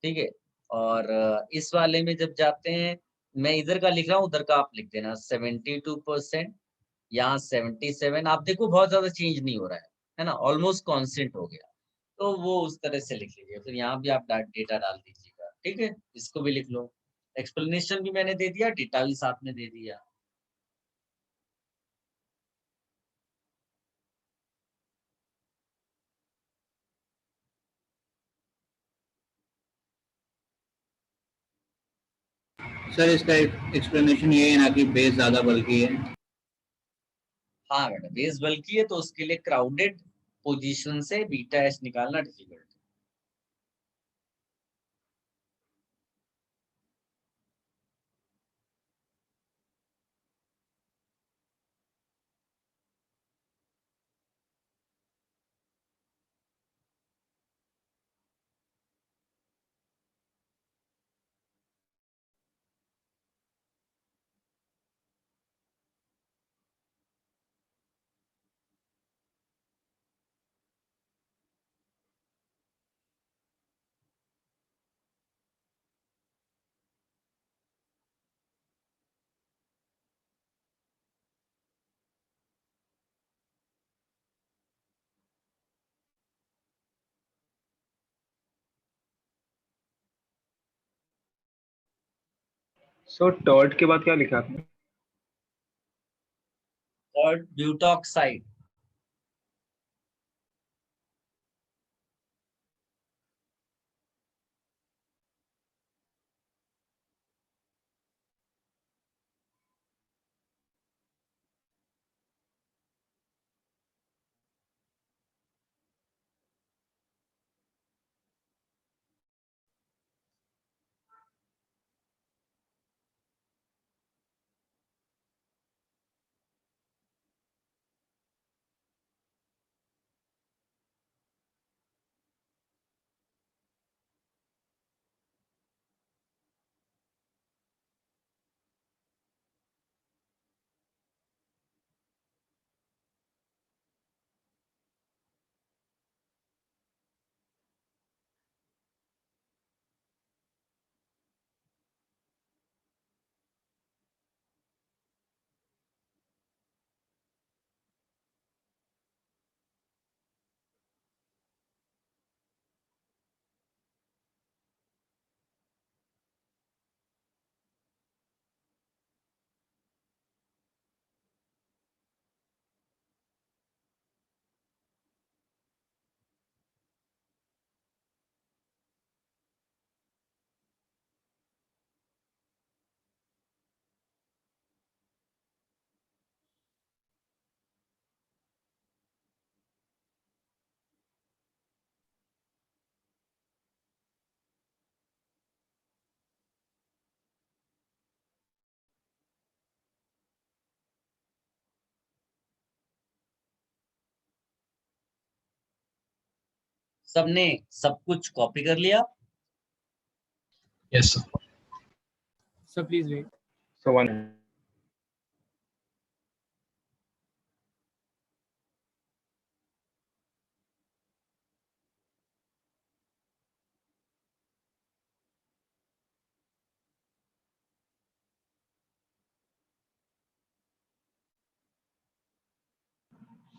ठीक है। और इस वाले में जब जाते हैं, मैं इधर का लिख रहा हूँ, उधर का आप लिख देना 72%, यहाँ 77। आप देखो बहुत ज्यादा चेंज नहीं हो रहा है ना, ऑलमोस्ट कांस्टेंट हो गया। तो वो उस तरह से लिख लीजिए। फिर यहाँ भी आप डेटा डाल दीजिएगा। ठीक है, इसको भी लिख लो। एक्सप्लेनेशन भी मैंने दे दिया, डेटा भी साथ में दे दिया। सर इसका एक्सप्लेनेशन ये है ना कि बेस ज्यादा बल्कि है। हाँ बेटा, बेस बल्कि है तो उसके लिए क्राउडेड पोजीशन से बीटा H निकालना डिफिकल्ट है। सो टर्ट के बाद क्या लिखा आपने? और ब्यूटॉक्साइड। सबने सब कुछ कॉपी कर लिया? Yes, sir. Sir, please wait. So one.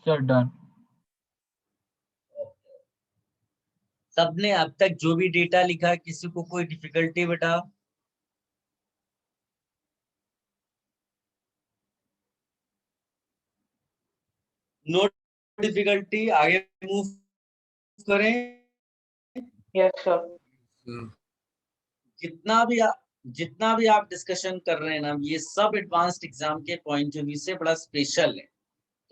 Sir, done. सबने अब तक जो भी डेटा लिखा, किसी को कोई डिफिकल्टी बेटा? नो डिफिकल्टी, आगे मूव करें। Yes sir. जितना भी आप डिस्कशन कर रहे हैं ना, ये सब एडवांस्ड एग्जाम के पॉइंट ऑफ व्यू से बड़ा स्पेशल है।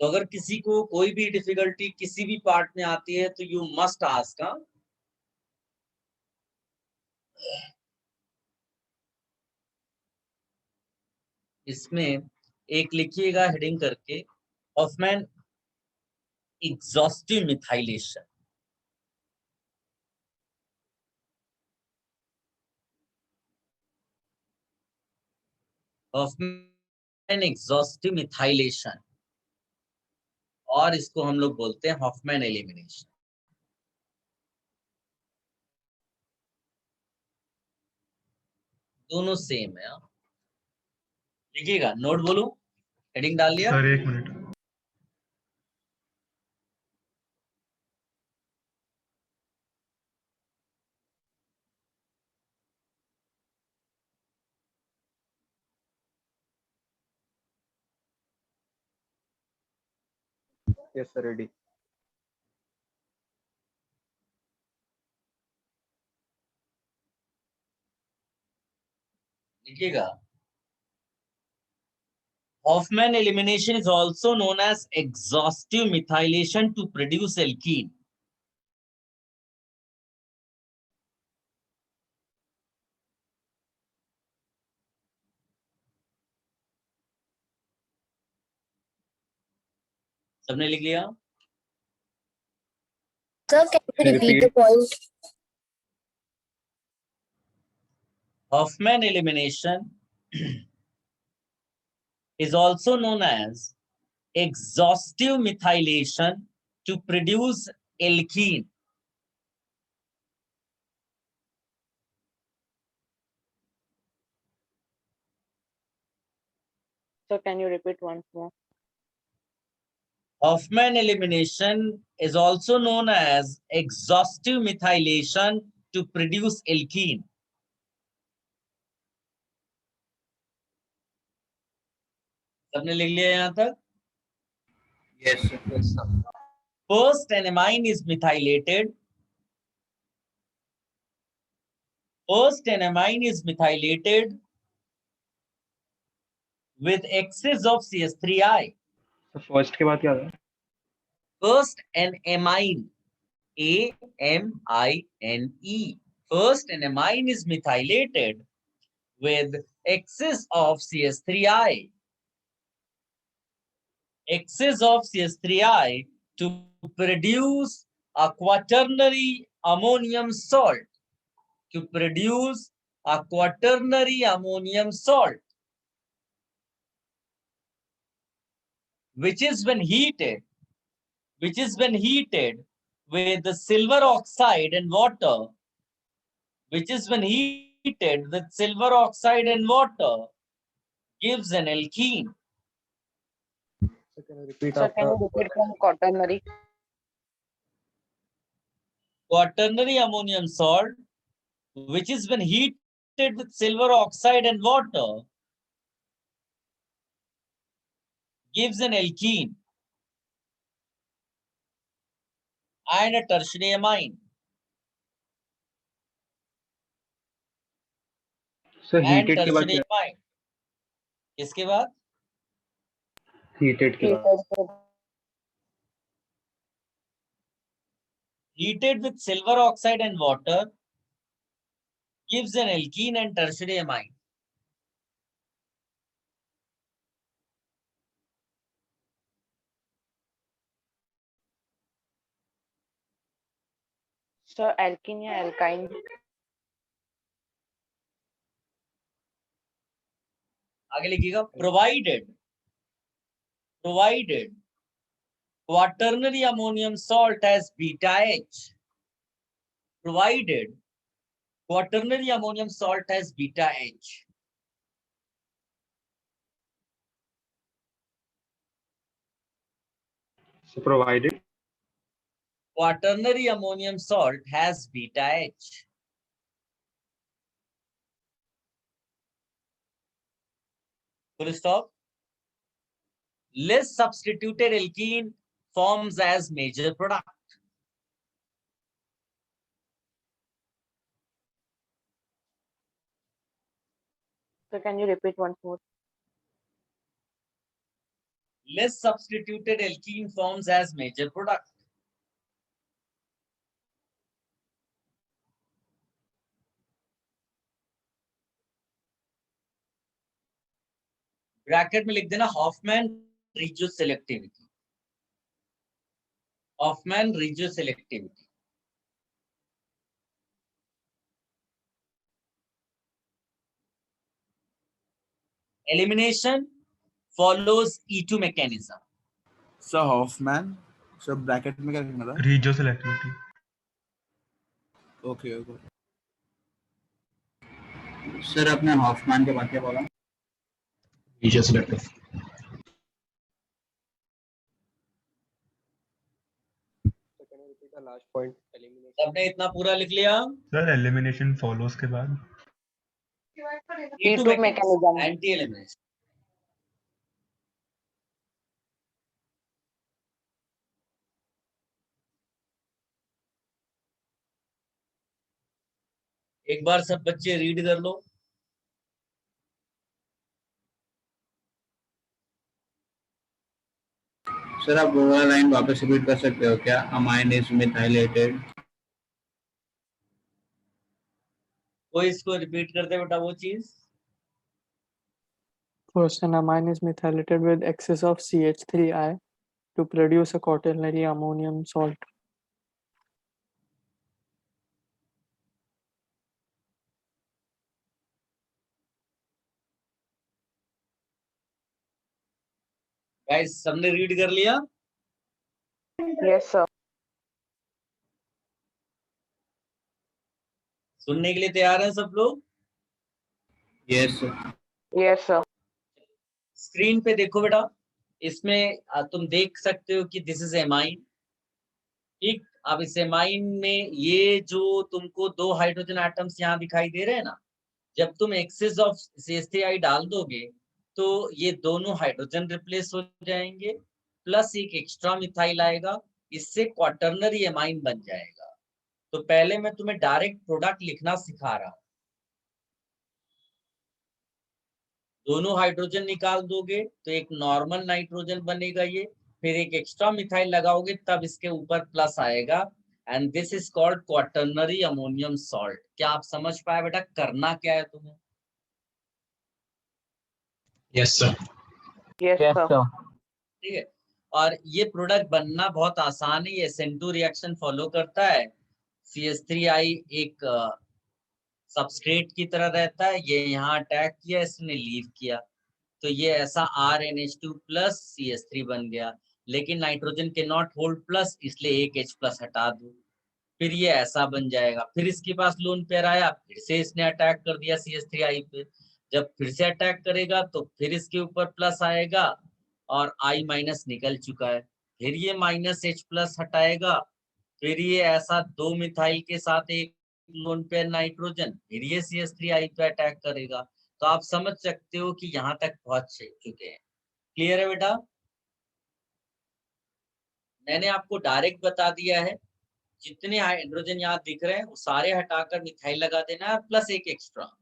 तो अगर किसी को कोई भी डिफिकल्टी किसी भी पार्ट में आती है तो यू मस्ट आस्क। इसमें एक लिखिएगा हेडिंग करके, Hofmann exhaustive methylation. Hofmann exhaustive methylation, और इसको हम लोग बोलते हैं हॉफमैन एलिमिनेशन। दोनों सेम है। लिखिएगा, नोट बोलूं, हेडिंग डाल लिया? Sir 1 minute. Yes sir, ready. लिखिएगा, Hoffman elimination is also known as exhaustive methylation to produce alkene. सबने लिख लिया? Sir, can you repeat the point? Hoffman elimination is also known as exhaustive methylation to produce alkene. So can you repeat once more? Hoffman elimination is also known as exhaustive methylation to produce alkene. सबने लिख लिया यहाँ तक? Yes, sir. Yes, sir. First, an amine is methylated. First, an amine is methylated with excess of CH3I. तो first के बाद क्या था? First, an amine, AMINE. First, an amine is methylated with excess of CH3I. Excess of CH3I to produce a quaternary ammonium salt. To produce a quaternary ammonium salt, which is when heated with the silver oxide and water, gives an alkene. So can you repeat So can you repeat from quaternary? Quaternary ammonium salt, which is when heated with silver oxide and water, gives an alkene and a tertiary amine. Sir And heated के बाद tertiary क्या? amine. इसके बाद heated के बाद heated with silver oxide and water gives an alkene and tertiary amine. Sir alkene या alkyne? आगे लिखिएगा provided quaternary ammonium salt has beta H. Provided quaternary ammonium salt has beta H. So provided Quaternary ammonium salt has beta H. Full stop. Less substituted alkene forms as major product. So can you repeat once more? Less substituted alkene forms as major product. Bracket में लिख देना Hofmann regioselectivity. Hofmann regioselectivity. Elimination follows E2 mechanism. Sir Hofmann sir bracket में क्या लिखना था? Regioselectivity. Okay okay. Sir आपने Hofmann के बाद क्या बोला? Regioselective. Last point elimination. सबने इतना पूरा लिख लिया? सर एलिमिनेशन फॉलोज के बाद E2 mechanism. Anti elimination. एक बार सब बच्चे रीड कर लो. सर आप वो वाला लाइन वापस रिपीट कर सकते हो क्या? Amine is methylated. कोई इसको रिपीट करते बेटा वो चीज. First, an amine is methylated with excess of CH3I to produce a quaternary ammonium salt. Guys सबने रीड कर लिया? Yes sir. सुनने के लिए तैयार हैं सब लोग? Yes sir. Yes sir. Screen पे देखो बेटा. इसमें तुम देख सकते हो कि दिस इज एमाइन. ठीक. अब इस एमाइन में ये जो तुमको दो हाइड्रोजन एटम्स यहाँ दिखाई दे रहे हैं ना, जब तुम एक्सेस ऑफ CH3I डाल दोगे तो ये दोनों हाइड्रोजन रिप्लेस हो जाएंगे, प्लस एक एक्स्ट्रा मिथाइल आएगा, इससे क्वाटर्नरी एमाइन बन जाएगा. तो पहले मैं तुम्हें डायरेक्ट प्रोडक्ट लिखना सिखा रहा हूं. दोनों हाइड्रोजन निकाल दोगे तो एक नॉर्मल नाइट्रोजन बनेगा ये, फिर एक एक्स्ट्रा मिथाइल लगाओगे तब इसके ऊपर प्लस आएगा, and this is called quaternary ammonium salt. क्या आप समझ पाए बेटा करना क्या है तुम्हें? Yes sir. Yes sir. ठीक है. और ये प्रोडक्ट बनना बहुत आसान है. ये SN2 रिएक्शन फॉलो करता है. CH3I एक सबस्ट्रेट की तरह रहता है. ये यहाँ अटैक किया, इसने लीव किया, तो ये ऐसा RNH2 प्लस CH3 बन गया. लेकिन नाइट्रोजन के नॉट होल्ड प्लस, इसलिए एक H प्लस हटा दो, फिर ये ऐसा बन जाएगा. फिर इसके पास लोन पेयर आया, फिर से इसने अटैक कर दिया CH3I पे. जब फिर से अटैक करेगा तो फिर इसके ऊपर प्लस आएगा और I माइनस निकल चुका है. फिर ये माइनस H प्लस हटाएगा, फिर ये ऐसा दो मिथाइल के साथ एक लोन पेयर नाइट्रोजन, फिर ये CH3I पे अटैक करेगा. तो आप समझ सकते हो कि यहाँ तक पहुंच चुके हैं. क्लियर है बेटा? मैंने आपको डायरेक्ट बता दिया है, जितने हाइड्रोजन यहाँ दिख रहे हैं वो सारे हटाकर मिथाइल लगा देना है, प्लस एक एक्स्ट्रा.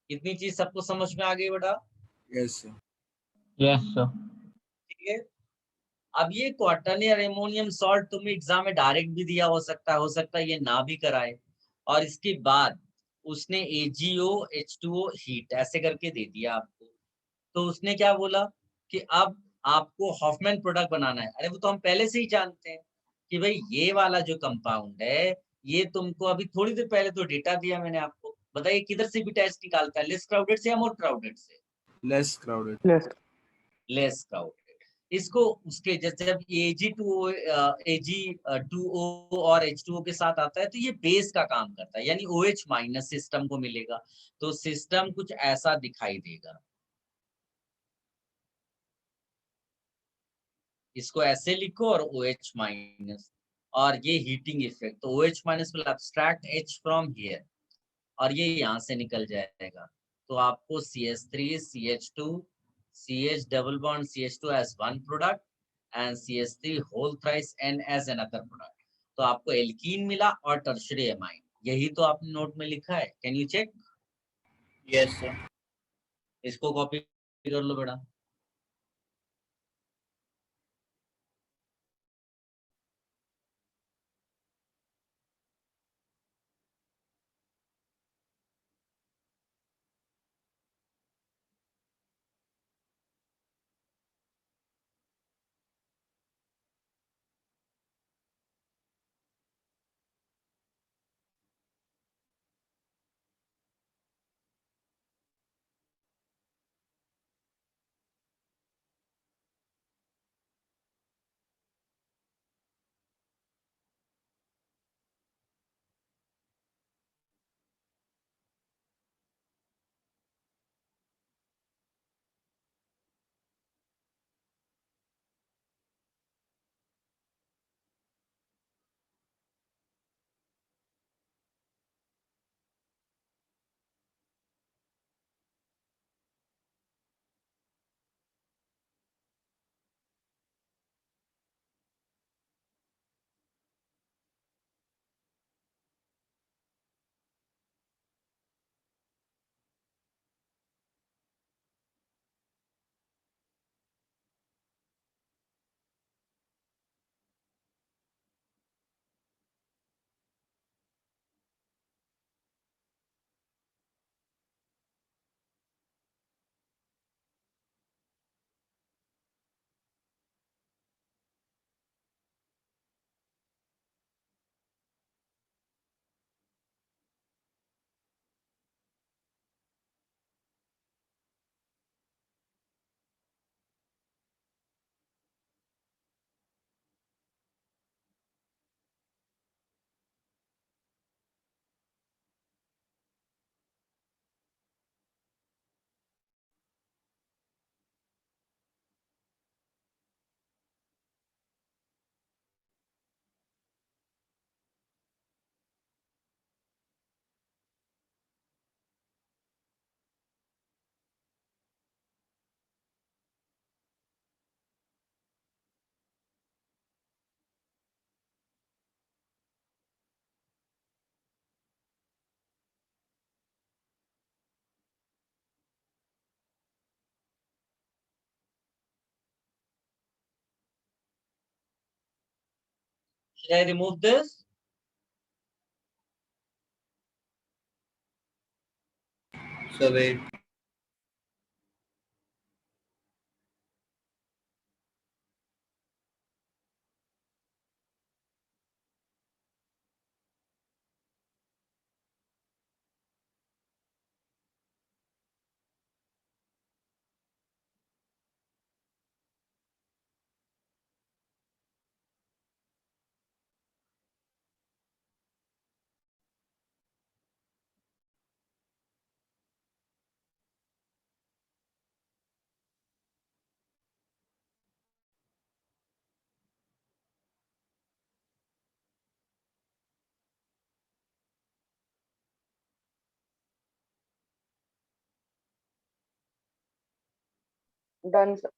इतनी चीज सबको समझ में आ गई बेटा? Yes sir. Yes sir. ठीक है. अब ये क्वाटर्नरी अमोनियम सॉल्ट तुम्हें एग्जाम में डायरेक्ट भी दिया हो सकता है ये ना भी कराए, और इसके बाद उसने AgOH2O हीट ऐसे करके दे दिया आपको. तो उसने क्या बोला कि अब आपको हॉफमैन प्रोडक्ट बनाना है. अरे वो तो हम पहले से ही जानते हैं कि भाई ये वाला जो कंपाउंड है ये तुमको अभी थोड़ी देर पहले तो डेटा दिया मैंने आपको, बताइए किधर से भी टेस्ट निकालता है, लेस क्राउडेड से या मोर क्राउडेड से? Less crowded. Less crowded. इसको उसके जैसे जब Ag2O और H2O के साथ आता है तो ये बेस का काम करता है, यानी OH माइनस सिस्टम को मिलेगा, तो सिस्टम कुछ ऐसा दिखाई देगा। इसको ऐसे लिखो और OH माइनस, और ये हीटिंग इफेक्ट, तो OH minus will abstract H from here और ये यहाँ से निकल जाएगा, तो आपको CH3 CH2 CH double bond CH2 as one product and CH3 whole thrice N as another product, तो आपको एल्कीन मिला और टर्शियरी एमाइन, यही तो आपने नोट में लिखा है। Can you check? Yes sir. इसको कॉपी कर लो बेटा। Should I remove this? So wait. Done, sir.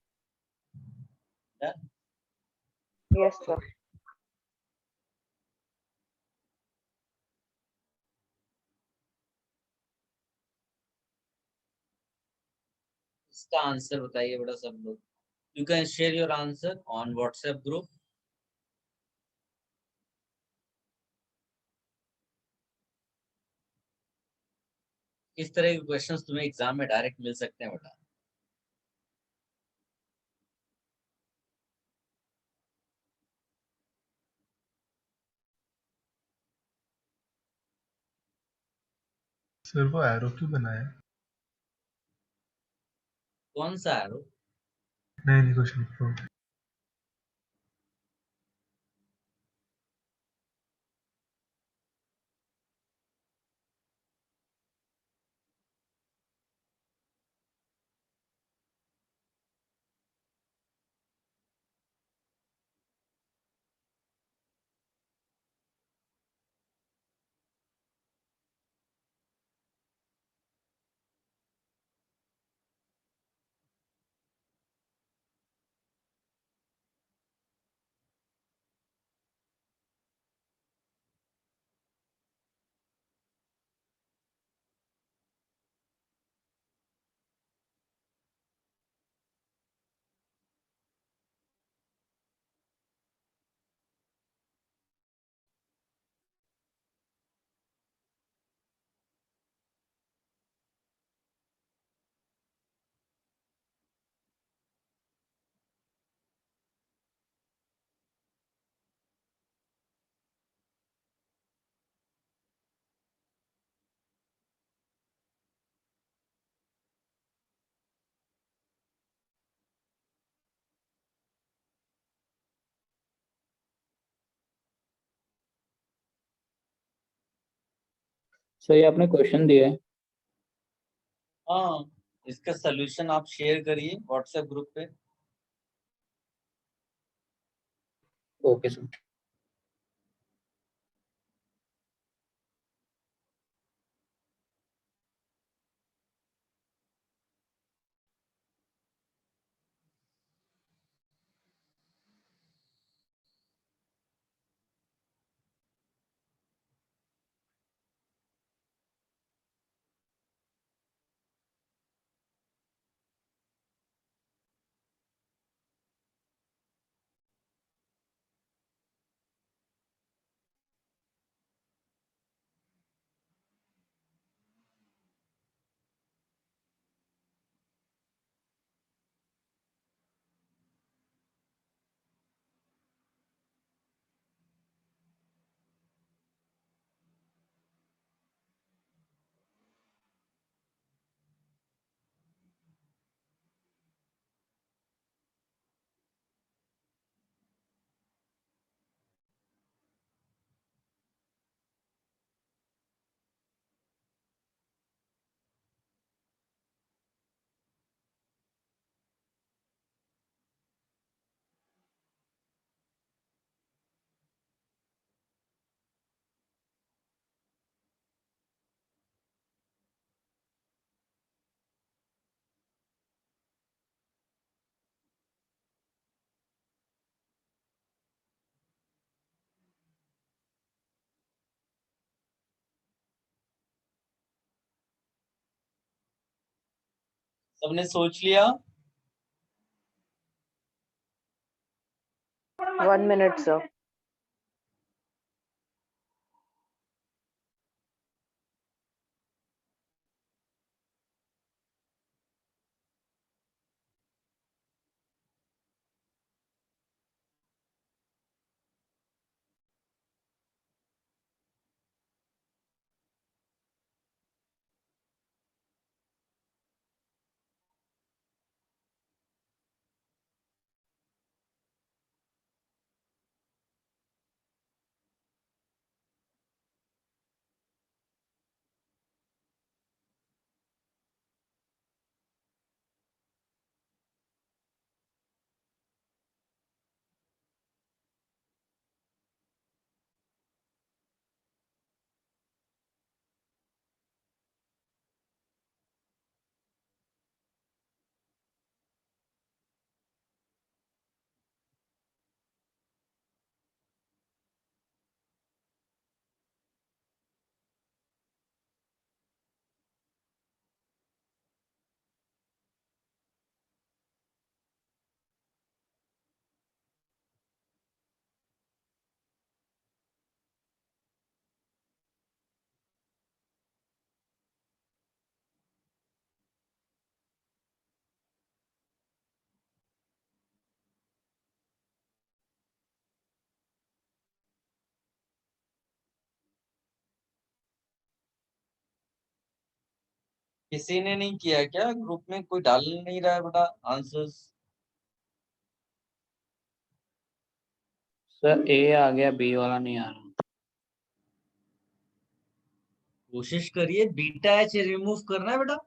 Done? Yes, sir. इसका आंसर बताइए बेटा सब लोग। You can share your answer on WhatsApp group. इस तरह के क्वेश्चंस तुम्हें एग्जाम में डायरेक्ट मिल सकते हैं बेटा। सर वो एरो क्यों बनाया? कौन सा एरो? नहीं नहीं कुछ नहीं। सर ये आपने क्वेश्चन दिया है। हाँ, इसका सलूशन आप शेयर करिए व्हाट्सएप ग्रुप पे। Okay sir. सबने सोच लिया? 1 minute, sir. किसी ने नहीं किया क्या? ग्रुप में कोई डाल नहीं रहा है बेटा आंसर्स? सर ए आ गया, बी वाला नहीं आ रहा। कोशिश करिए बीटा एच रिमूव करना है बेटा।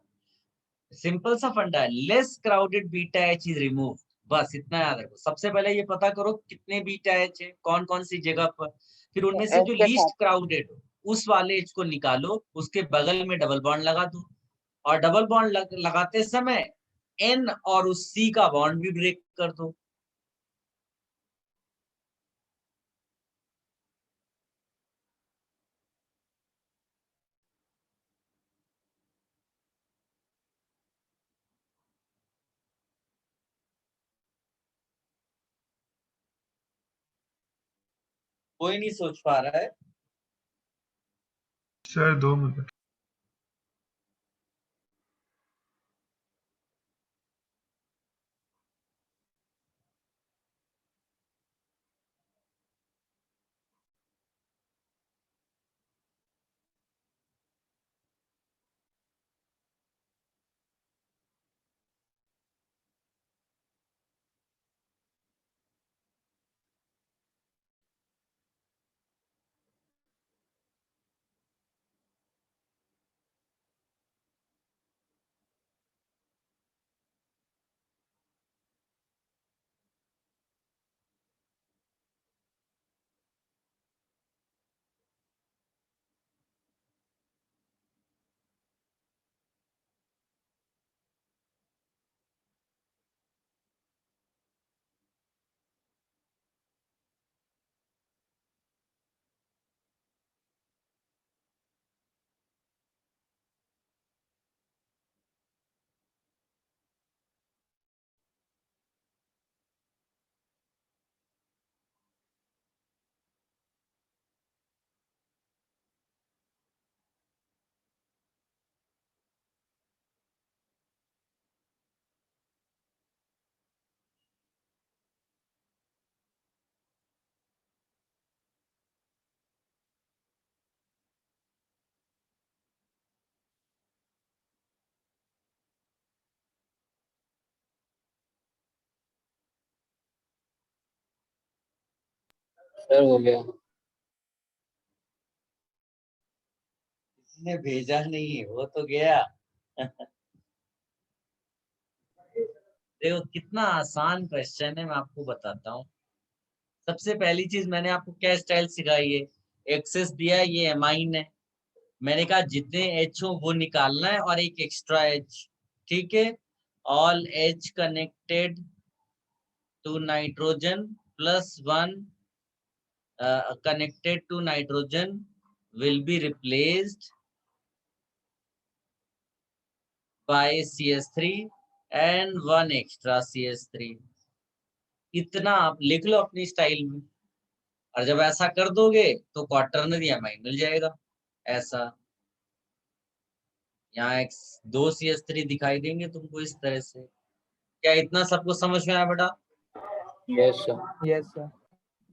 सिंपल सा फंडा है, less crowded beta H is remove. बस इतना याद रखो। सबसे पहले ये पता करो कितने बीटा एच है कौन कौन सी जगह पर, फिर उनमें से जो लीस्ट क्राउडेड उस वाले एच को निकालो, उसके बगल में डबल बॉन्ड लगा दो, और डबल बॉन्ड लगाते समय एन और उस सी का बॉन्ड भी ब्रेक कर दो। कोई नहीं सोच पा रहा है? Sir 2 minute. सर हो गया। किसी ने भेजा नहीं है, वो तो गया। देखो कितना आसान क्वेश्चन है, मैं आपको बताता हूँ। सबसे पहली चीज मैंने आपको क्या स्टाइल सिखाई है, एक्सेस दिया है, ये एमाइन है, मैंने कहा जितने एच हो वो निकालना है और एक एक्स्ट्रा एच, ठीक है। All H connected to nitrogen +1 connected to nitrogen will be replaced by CH3 and 1 extra CH3। इतना आप लिख लो अपनी स्टाइल में, और जब ऐसा कर दोगे तो क्वार्टरनरी एमाइन मिल जाएगा। ऐसा यहाँ एक 2 CH3 दिखाई देंगे तुमको इस तरह से। क्या इतना सबको समझ में आया बेटा? Yes sir. Yes sir.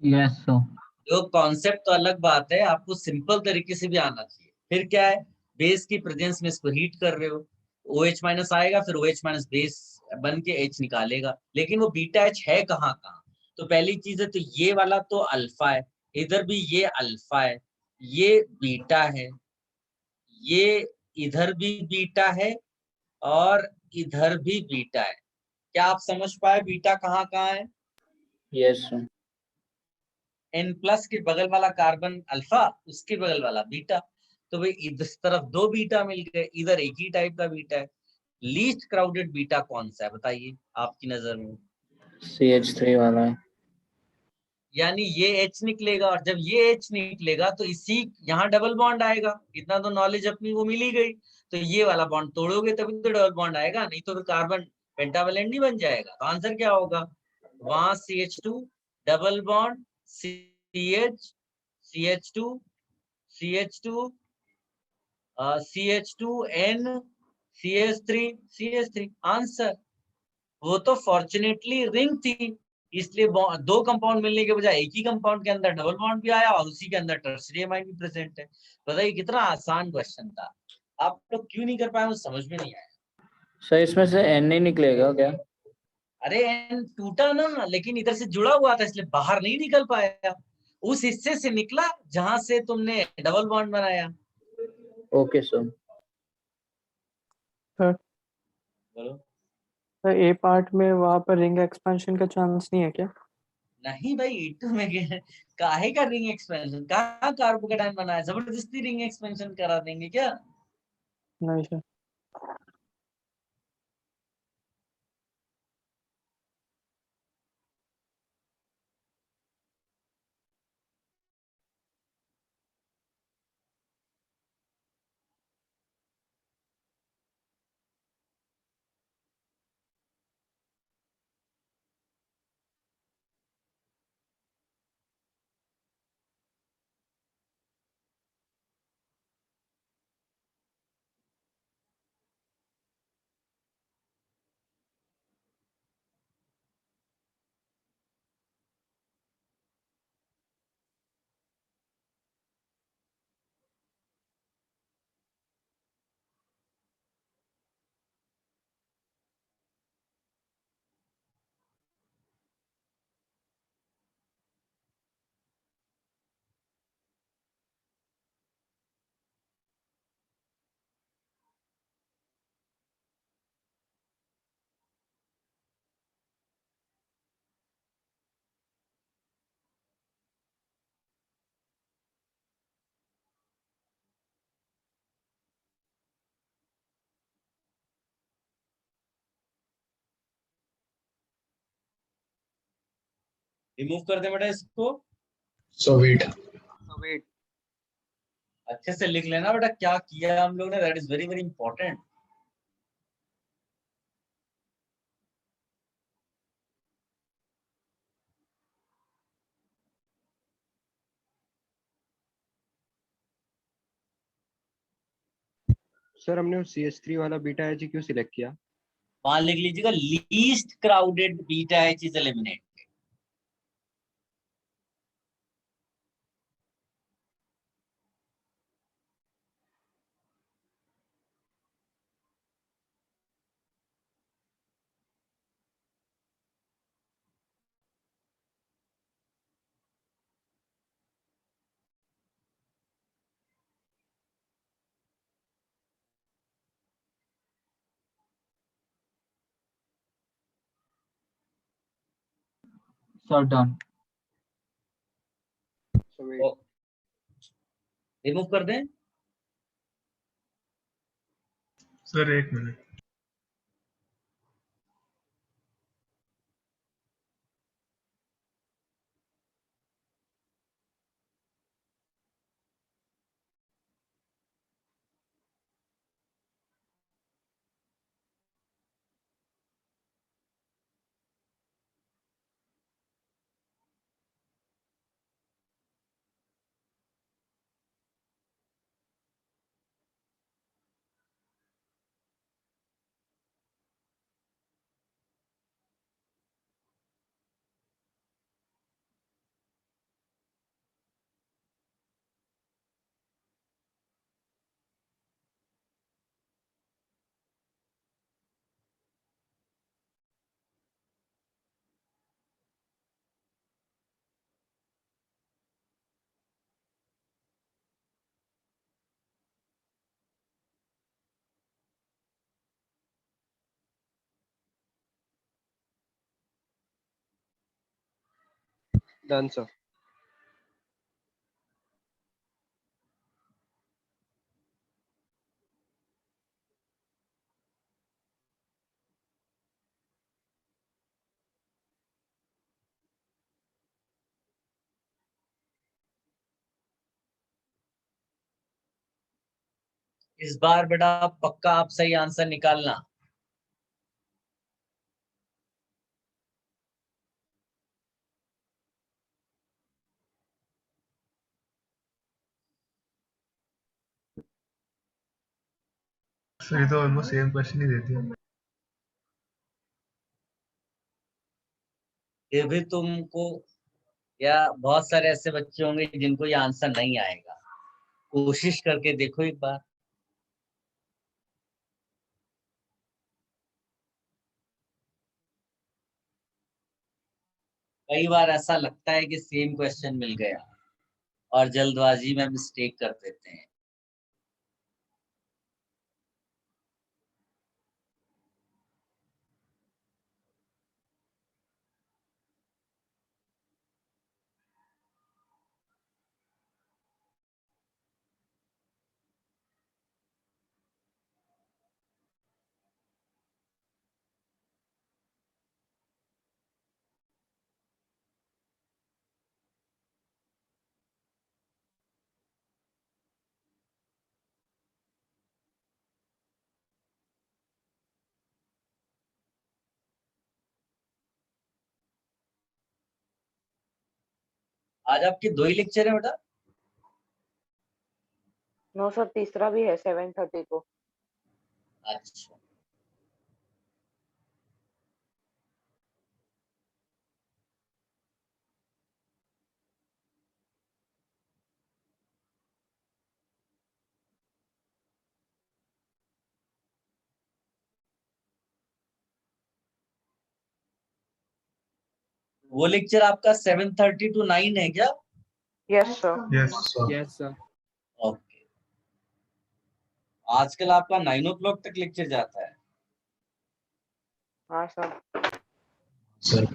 Yes sir. जो कॉन्सेप्ट तो अलग बात है, आपको सिंपल तरीके से भी आना चाहिए। फिर क्या है, बेस की प्रेजेंस में इसको हीट कर रहे हो, OH- आएगा, फिर OH- बेस बन के H निकालेगा, लेकिन वो बीटा H है कहाँ कहाँ? तो पहली चीज है तो ये वाला तो अल्फा है, इधर भी ये अल्फा है, ये बीटा है, ये इधर भी बीटा है, और इधर भी बीटा है। क्या आप समझ पाए बीटा कहाँ कहाँ है? Yes sir. N+ के बगल वाला कार्बन अल्फा, उसके बगल वाला बीटा। तो भाई इस तरफ 2 बीटा मिल गए, इधर एक ही टाइप का बीटा है। लीस्ट क्राउडेड बीटा कौन सा है बताइए आपकी नजर में? CH3 वाला है। यानी ये H निकलेगा, और जब ये H निकलेगा तो इसी यहाँ डबल बॉन्ड आएगा। इतना तो नॉलेज अपनी को मिल ही गई। तो ये वाला बॉन्ड तोड़ोगे तभी तो डबल बॉन्ड आएगा, नहीं तो फिर कार्बन पेंटावेलेंट नहीं बन जाएगा। तो आंसर क्या होगा? वहां CH2 double bond CH, CH2, CH2, CH2N, CH3 answer. वो तो फॉर्चुनेटली रिंग थी, इसलिए 2 कंपाउंड मिलने के बजाय एक ही कंपाउंड के अंदर डबल बॉन्ड भी आया और उसी के अंदर टर्शियरी एमाइन भी प्रेजेंट है। बताइए कितना आसान क्वेश्चन था। आप लोग क्यों नहीं कर पाए मुझे समझ में नहीं आया। सर इसमें से एन नहीं निकलेगा क्या? अरे एन टूटा ना, लेकिन इधर से जुड़ा हुआ था इसलिए बाहर नहीं निकल पाया। उस हिस्से से निकला जहां से तुमने डबल बॉन्ड बनाया। Okay sir. सर बोलो। सर ए पार्ट में वहां पर रिंग एक्सपेंशन का चांस नहीं है क्या? नहीं भाई, E2 में काहे का रिंग एक्सपेंशन, कहाँ कार्बोकेटाइन बनाया, जबरदस्ती रिंग एक्सपेंशन करा देंगे क्या? नहीं सर। रिमूव कर दे बेटा इसको। So wait. वेट, अच्छे से लिख लेना बेटा क्या किया हम लोग ने, that is very very important. Sir हमने CH3 वाला बीटा एच क्यों सिलेक्ट किया? वहां लिख लीजिएगा least crowded beta H is eliminate. Sir done. Remove कर दें। सर एक मिनट। Done sir. इस बार बेटा पक्का आप सही आंसर निकालना। सर ये तो ऑलमोस्ट सेम क्वेश्चन ही देती है। ये भी तुमको, या बहुत सारे ऐसे बच्चे होंगे जिनको ये आंसर नहीं आएगा, कोशिश करके देखो एक बार। कई बार ऐसा लगता है कि सेम क्वेश्चन मिल गया और जल्दबाजी में मिस्टेक कर देते हैं। आज आपके 2 ही लेक्चर है बेटा? नो सर, तीसरा भी है 7:30 को। अच्छा, वो लेक्चर आपका 7:30 to 9 है क्या? Yes sir. Yes sir. Okay, आजकल आपका 9 o'clock तक लेक्चर जाता है। हाँ सर। सर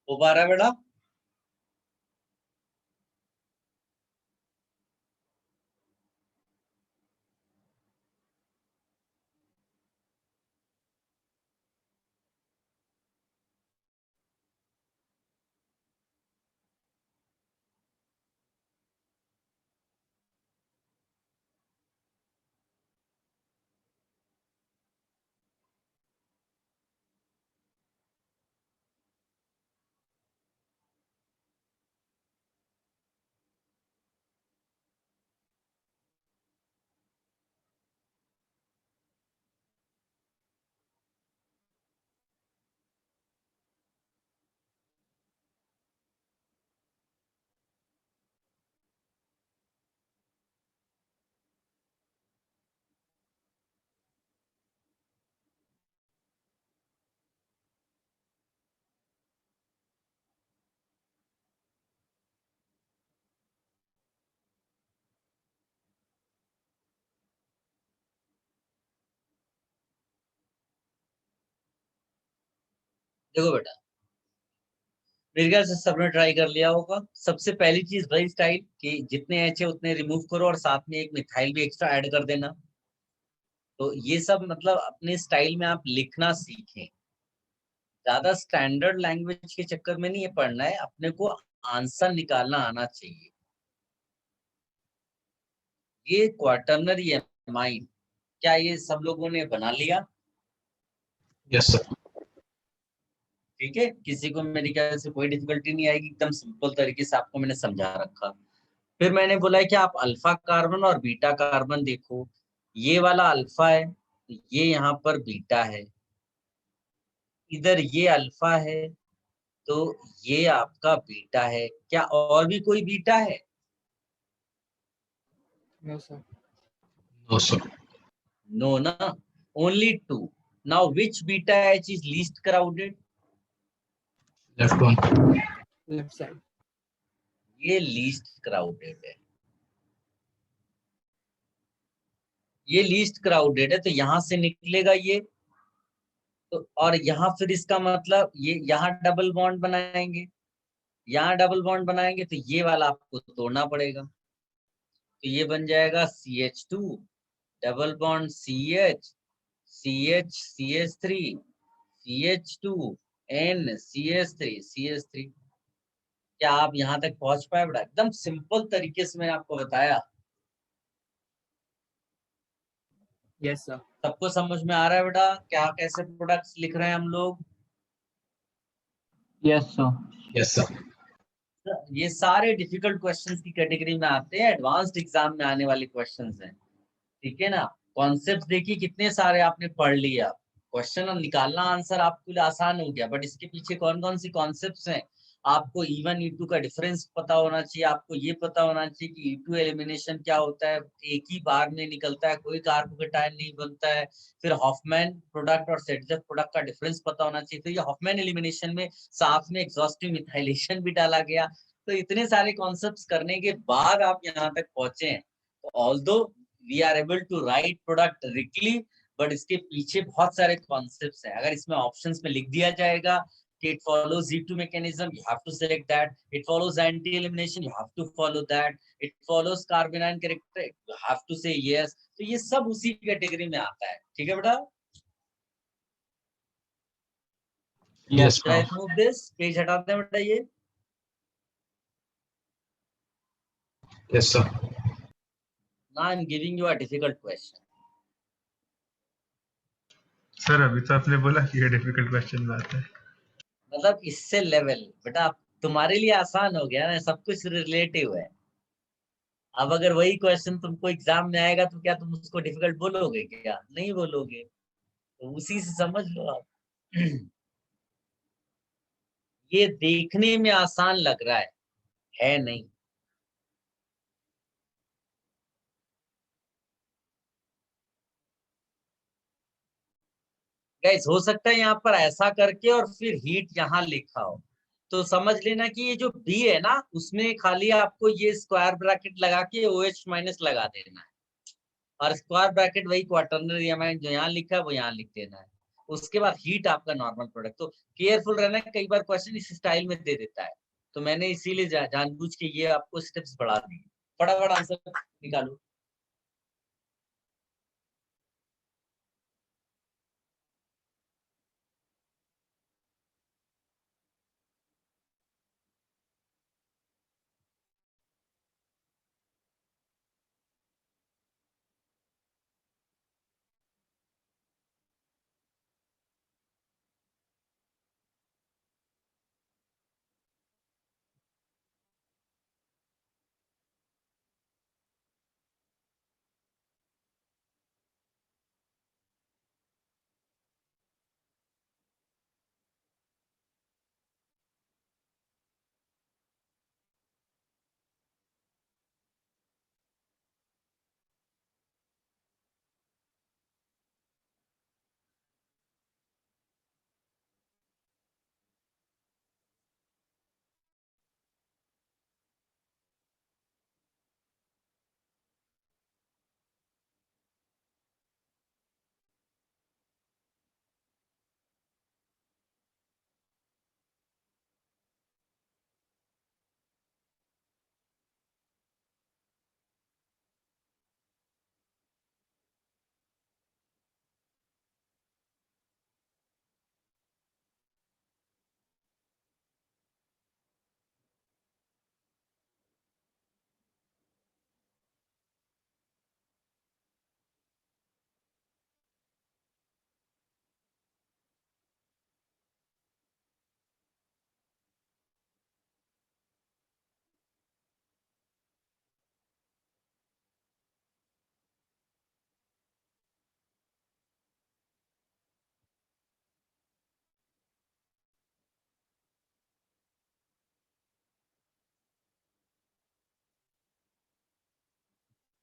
हो पा रहा है बेटा? देखो बेटा, मेरे ख्याल से सबने ट्राई कर लिया होगा। सबसे पहली चीज भाई स्टाइल कि जितने एच है उतने रिमूव करो और साथ में एक मिथाइल भी एक्स्ट्रा ऐड कर देना। तो ये सब मतलब अपने स्टाइल में आप लिखना सीखें। ज्यादा स्टैंडर्ड लैंग्वेज के चक्कर में नहीं ये पढ़ना है, अपने को आंसर निकालना आना चाहिए। ये क्वार्टरनरी एमाइन, क्या ये सब लोगों ने बना लिया? Yes sir. ठीक है, किसी को मेरे ख्याल से कोई डिफिकल्टी नहीं आएगी, एकदम सिंपल तरीके से आपको मैंने समझा रखा। फिर मैंने बोला है कि आप अल्फा कार्बन और बीटा कार्बन देखो, ये वाला अल्फा है, ये यहाँ पर बीटा है, इधर ये अल्फा है, तो ये आपका बीटा है। क्या और भी कोई बीटा है? No sir. No sir. No ना, only 2। Now which beta H is least crowded? Left one. Left side. ये लीस्ट क्राउडेड है, ये लीस्ट क्राउडेड है, तो यहां से निकलेगा ये, तो तो और यहाँ फिर इसका मतलब ये यहाँ डबल बॉन्ड बनाएंगे, यहाँ डबल बॉन्ड बनाएंगे तो ये वाला आपको तोड़ना पड़ेगा, तो ये बन जाएगा CH2 double bond CH CH3 CH2 NCH3 क्या आप यहाँ तक पहुंच पाए बेटा? एकदम सिंपल तरीके से मैंने आपको बताया। Yes sir. सबको समझ में आ रहा है बेटा क्या कैसे प्रोडक्ट्स लिख रहे हैं हम लोग? Yes sir. Yes sir. ये सारे डिफिकल्ट क्वेश्चंस की कैटेगरी में आते हैं, एडवांस्ड एग्जाम में आने वाले क्वेश्चंस हैं, ठीक है ना। कॉन्सेप्ट देखिए कितने सारे आपने पढ़ लिया, क्वेश्चन निकालना आंसर आपके लिए आसान हो गया, बट इसके पीछे कौन कौन सी कॉन्सेप्ट्स हैं आपको E1 E2 का डिफरेंस पता होना चाहिए, आपको ये पता होना चाहिए कि E2 एलिमिनेशन क्या होता है, एक ही बार में निकलता है, कोई कार्बोकेटायन नहीं बनता है। फिर हॉफमैन प्रोडक्ट और सेटजेफ प्रोडक्ट का डिफरेंस पता होना चाहिए। फिर ये हॉफमैन एलिमिनेशन में साथ में एग्जॉस्टिव मिथाइलेशन भी डाला गया। तो इतने सारे कॉन्सेप्ट्स करने के बाद आप यहाँ तक पहुंचे हैं। तो although we are able to write product directly, but इसके पीछे बहुत सारे कॉन्सेप्ट्स हैं। अगर इसमें ऑप्शंस में लिख दिया जाएगा कि it follows Z2 mechanism, you have to select that. It follows anti-elimination, you have to follow that. It follows carbanion character, you have to say yes. तो ये सब उसी कैटेगरी में आता है, ठीक है बेटा? Yes Should I remove this? Page हटा दें बेटा ये? Yes sir. Now I'm giving you a difficult question. Sir अभी तो आपने बोला कि ये डिफिकल्ट क्वेश्चन में आता है। मतलब इससे लेवल बेटा तुम्हारे लिए आसान हो गया ना, सब कुछ रिलेटिव है। अब अगर वही क्वेश्चन तुमको एग्जाम में आएगा तो क्या तुम उसको डिफिकल्ट बोलोगे? क्या नहीं बोलोगे? तो उसी से समझ लो आप। ये देखने में आसान लग रहा है नहीं। गाइस हो सकता है यहाँ पर ऐसा करके और फिर हीट यहाँ लिखा हो, तो समझ लेना कि ये जो बी है ना उसमें खाली आपको ये स्क्वायर ब्रैकेट लगा के OH माइनस लगा देना है, और स्क्वायर ब्रैकेट वही क्वार्टरनरी अमाउंट जो यहाँ लिखा है वो यहाँ लिख देना है। उसके बाद हीट आपका नॉर्मल प्रोडक्ट। तो केयरफुल रहना, कई बार क्वेश्चन इस स्टाइल में दे देता है, तो मैंने इसीलिए जानबूझ के ये आपको स्टेप्स बढ़ा दिए। फटाफट आंसर निकालो।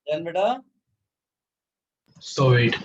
डन बेटा? So wait.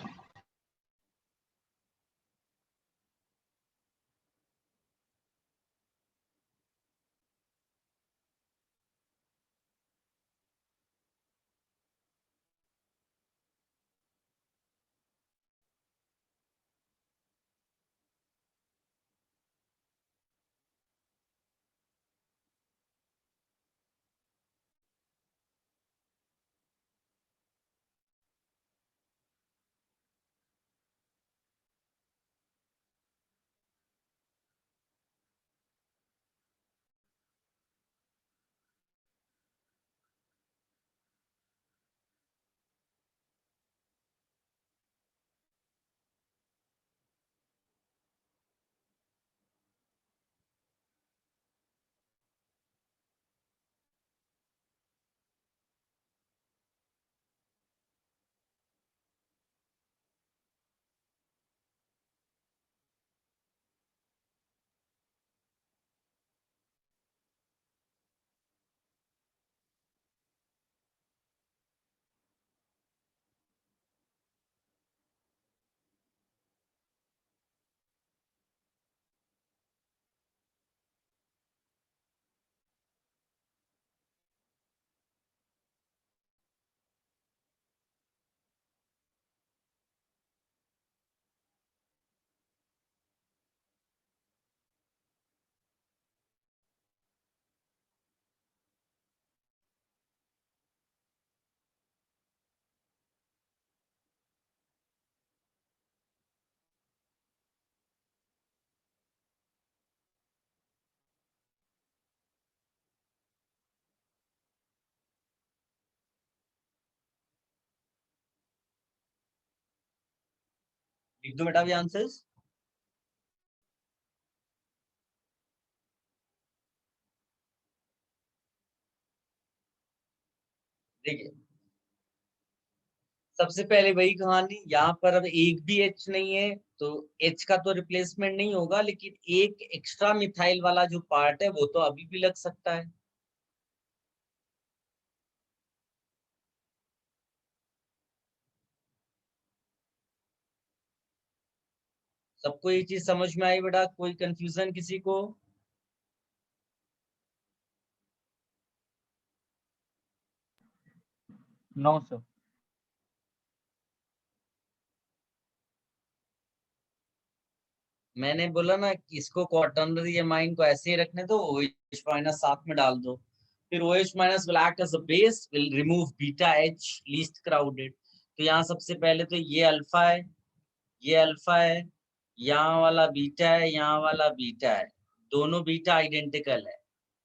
लिख दो बेटा भी आंसर्स। देखिए सबसे पहले वही कहानी, यहाँ पर अब एक भी H नहीं है तो H का तो रिप्लेसमेंट नहीं होगा, लेकिन एक एक्स्ट्रा मिथाइल वाला जो पार्ट है वो तो अभी भी लग सकता है। सबको ये चीज समझ में आई बेटा? कोई कंफ्यूजन किसी को? No sir. मैंने बोला ना कि इसको क्वाटर्नरी एमाइन को ऐसे ही रखने दो, OH माइनस साथ में डाल दो, फिर OH minus will act as a base, will remove beta H least crowded. तो यहाँ सबसे पहले तो ये अल्फा है, ये अल्फा है, यहाँ वाला बीटा है, यहाँ वाला बीटा है, दोनों बीटा आइडेंटिकल है।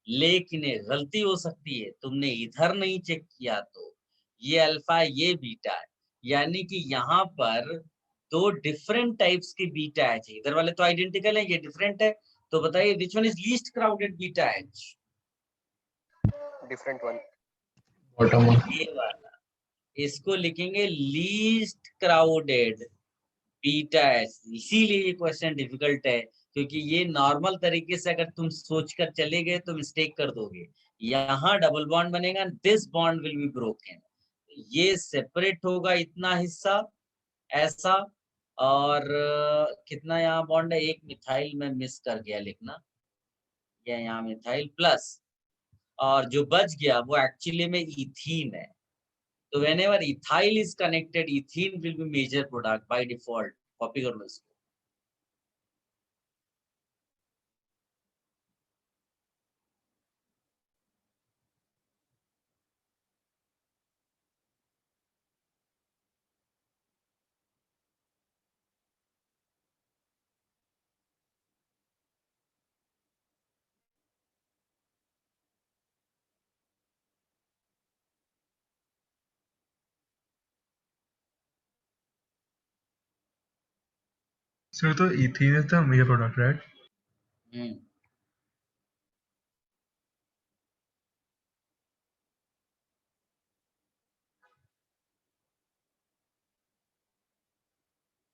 लेकिन ये गलती हो सकती है, तुमने इधर नहीं चेक किया, तो ये अल्फा ये बीटा है, यानी कि यहाँ पर दो डिफरेंट टाइप्स के बीटा एच है। इधर वाले तो आइडेंटिकल है, ये डिफरेंट है। तो बताइए which one is least crowded beta H? Different one, bottom one. ये वाला, इसको लिखेंगे लीस्ट क्राउडेड बीटा एच। इसीलिए ये क्वेश्चन डिफिकल्ट है, क्योंकि ये नॉर्मल तरीके से अगर तुम सोचकर चले गए तो मिस्टेक कर दोगे। यहाँ डबल बॉन्ड बनेगा, this bond will be broken, ये सेपरेट होगा इतना हिस्सा ऐसा, और कितना यहाँ बॉन्ड है, एक मिथाइल में मिस कर गया लिखना, या यहाँ मिथाइल प्लस, और जो बच गया वो एक्चुअली में इथीन है। तो whenever ethyl is connected, ethene will be major product by default. Copy कर लो इसको। So तो ethene is the major product, right?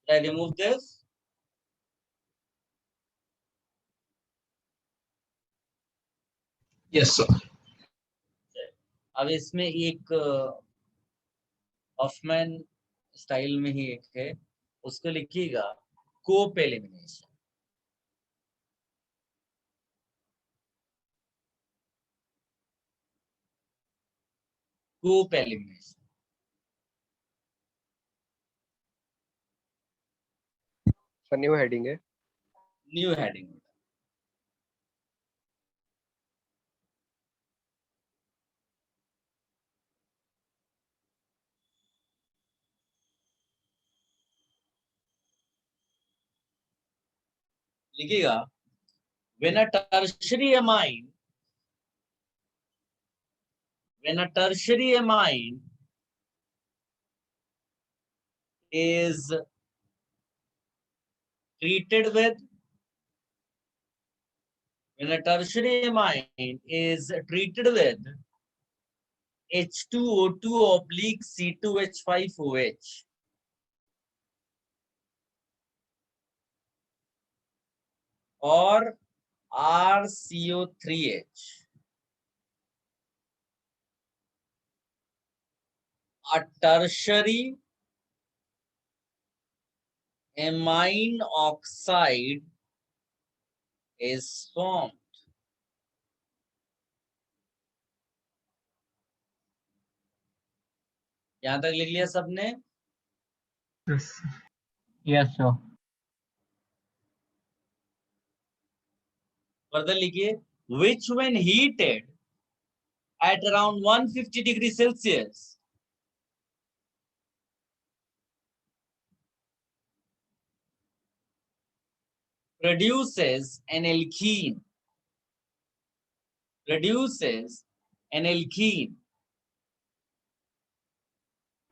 I remove this. Yes sir. अब इसमें एक ऑफमैन स्टाइल में ही एक है, उसको लिखिएगा कोप एलिमिनेशन। कोप एलिमिनेशन सर न्यू हेडिंग है। New heading. लिखिएगा when a tertiary amine is treated with, when a tertiary amine is treated with H2O2/C2H5OH, or RCO3H, a tertiary amine oxide is formed. यहां तक लिख लिया सबने? Yes. Yes sir. फर्दर लिखिए, which when heated at around 150 degrees Celsius produces an alkene,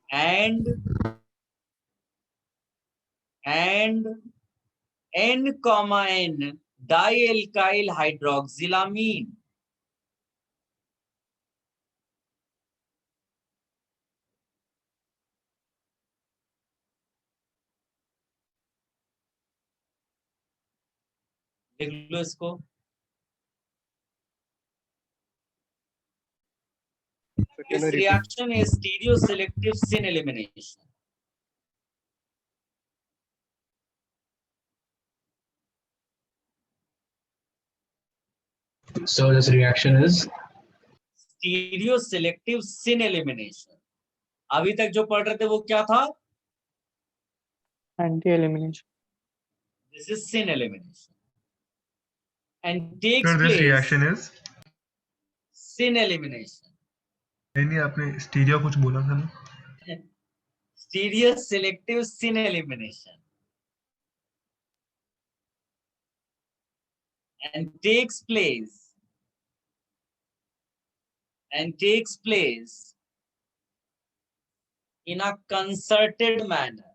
and and N, dialkyl hydroxylamine. लिख लो इसको। This reaction is stereoselective syn elimination. So this reaction is Stereoselective syn elimination. अभी तक जो पढ़ रहे थे वो क्या था? Anti elimination. This is syn elimination. And takes Sir, this place reaction is syn elimination. नहीं आपने स्टीरियो कुछ बोला था ना? Stereoselective syn elimination. And takes place in a concerted manner.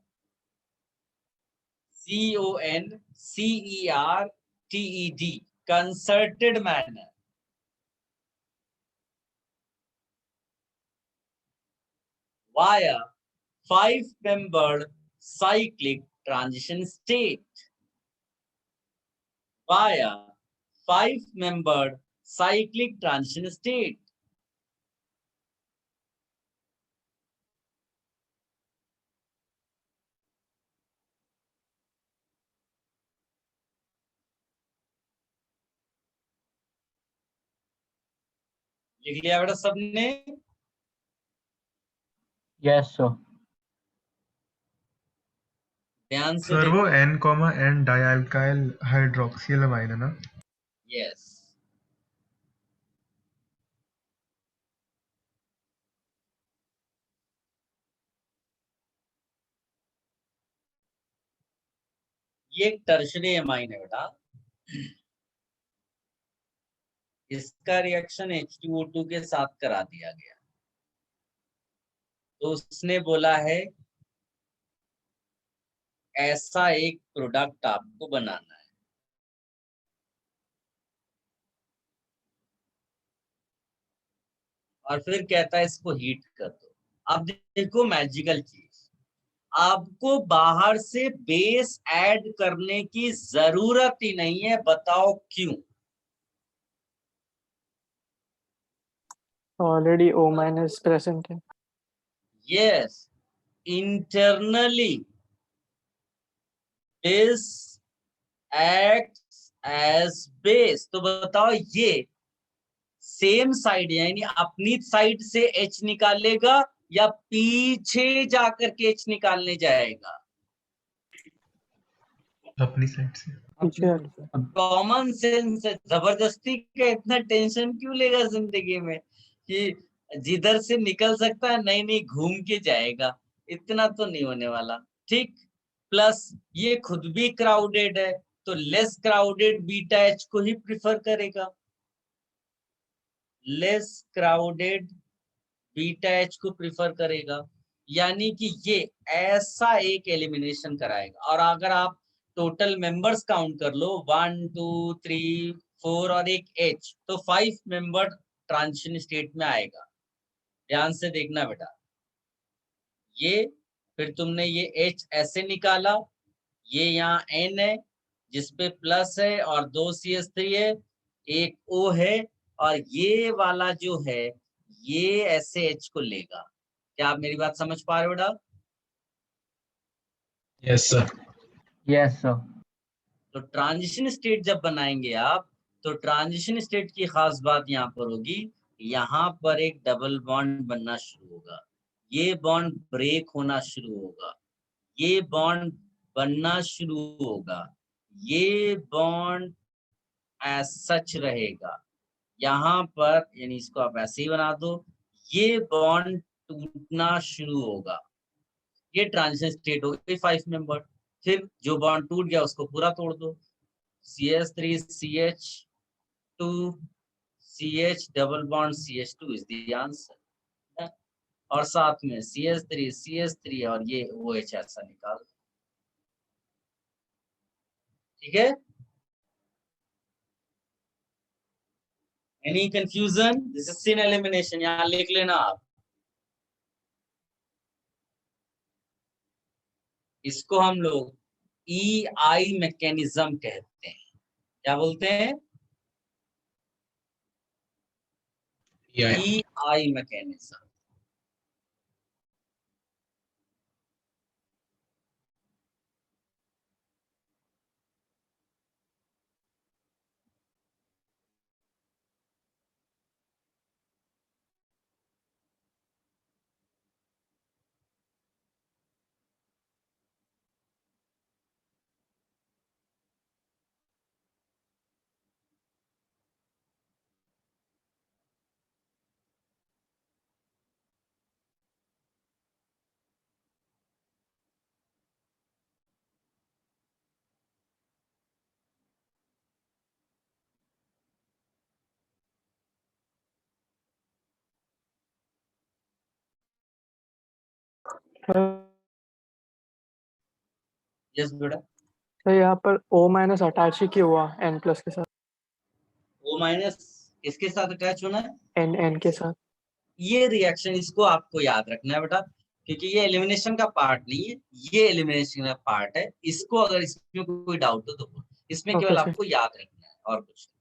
CONCERTED, concerted manner. Via 5-membered cyclic transition state. Via 5-membered cyclic transition state. लिख लिया बेटा सबने? Yes sir. ध्यान से सर वो N, dialkyl hydroxylamine है ना? यस। ये एक टर्शरी एमाइन है बेटा। इसका रिएक्शन H2O2 के साथ करा दिया गया, तो उसने बोला है ऐसा एक प्रोडक्ट आपको बनाना है। और फिर कहता है इसको हीट कर दो। अब देखो मैजिकल चीज, आपको बाहर से बेस ऐड करने की जरूरत ही नहीं है। बताओ क्यों? ऑलरेडी O माइनस प्रेजेंट है। Yes, internally this acts as base. तो बताओ ये सेम साइड यानी अपनी साइड से H निकालेगा या पीछे जाकर के H निकालने जाएगा? अपनी साइड से। कॉमन सेंस है। जबरदस्ती का इतना टेंशन क्यों लेगा जिंदगी में कि जिधर से निकल सकता है नहीं घूम के जाएगा? इतना तो नहीं होने वाला। ठीक, प्लस ये खुद भी क्राउडेड है तो लेस क्राउडेड बीटा H को ही प्रिफर करेगा। लेस क्राउडेड बीटा H को प्रिफर करेगा, यानी कि ये ऐसा एक एलिमिनेशन कराएगा। और अगर आप टोटल मेंबर्स काउंट कर लो 1 2 3 4 और एक H, तो 5 मेंबर ट्रांजिशन स्टेट में आएगा। ध्यान से देखना बेटा, ये फिर तुमने ये H ऐसे निकाला, ये यहाँ N है जिसपे प्लस है और 2 CH3 है, एक O है, और ये वाला जो है ये ऐसे H को लेगा। क्या आप मेरी बात समझ पा रहे हो बेटा? Yes sir. Yes sir. तो ट्रांजिशन स्टेट जब बनाएंगे आप, तो ट्रांजिशन स्टेट की खास बात यहाँ पर होगी, यहाँ पर एक डबल बॉन्ड बनना शुरू होगा, ये बॉन्ड ब्रेक होना शुरू होगा, ये बॉन्ड बनना शुरू होगा, ये बॉन्ड एज सच रहेगा यहाँ पर, यानी इसको आप ऐसे ही बना दो, ये बॉन्ड टूटना शुरू होगा। ये ट्रांजिशन स्टेट हो गई 5 मेंबर। फिर जो बॉन्ड टूट गया उसको पूरा तोड़ दो, CH3 CH2 CH double bond CH2 is the answer. और साथ में CH3 CH3 और ये OH ऐसा निकाल। ठीक है, any confusion? This is seen elimination, यहां लिख लेना आप। इसको हम लोग EI मैकेनिज्म कहते हैं। क्या बोलते हैं? EI mechanism. यस बेटा। तो यहाँ पर O माइनस अटैच ही क्यों हुआ N प्लस के साथ? O माइनस किसके साथ अटैच होना है? N के साथ। ये रिएक्शन, इसको आपको याद रखना है बेटा, क्योंकि ये एलिमिनेशन का पार्ट नहीं है, ये एलिमिनेशन का पार्ट है। इसको अगर इसमें कोई डाउट हो तो इसमें केवल Okay, आपको याद रखना है और कुछ नहीं।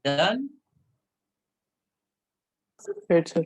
Done? Great, sir.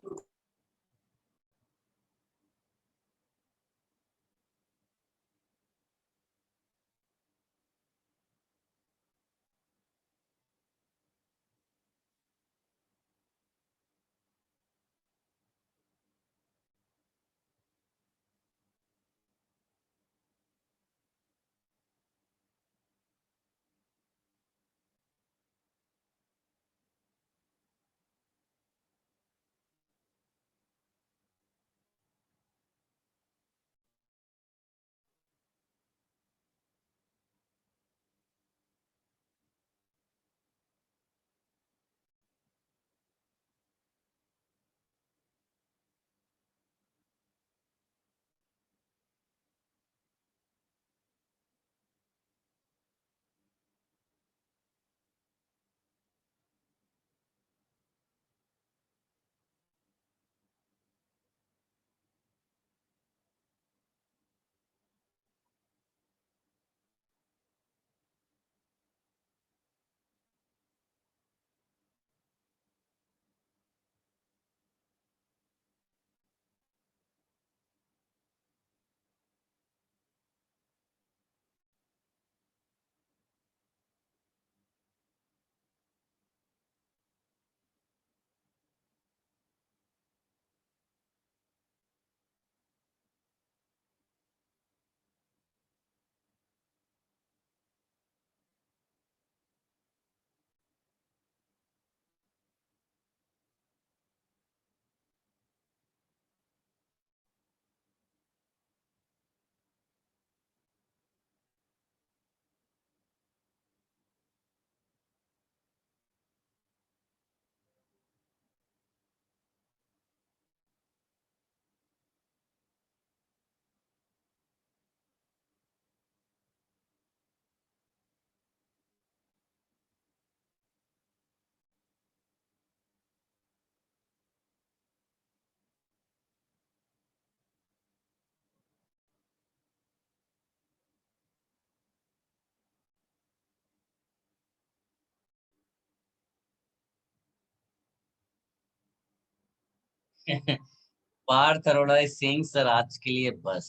Parth Arora is saying sir आज के लिए बस।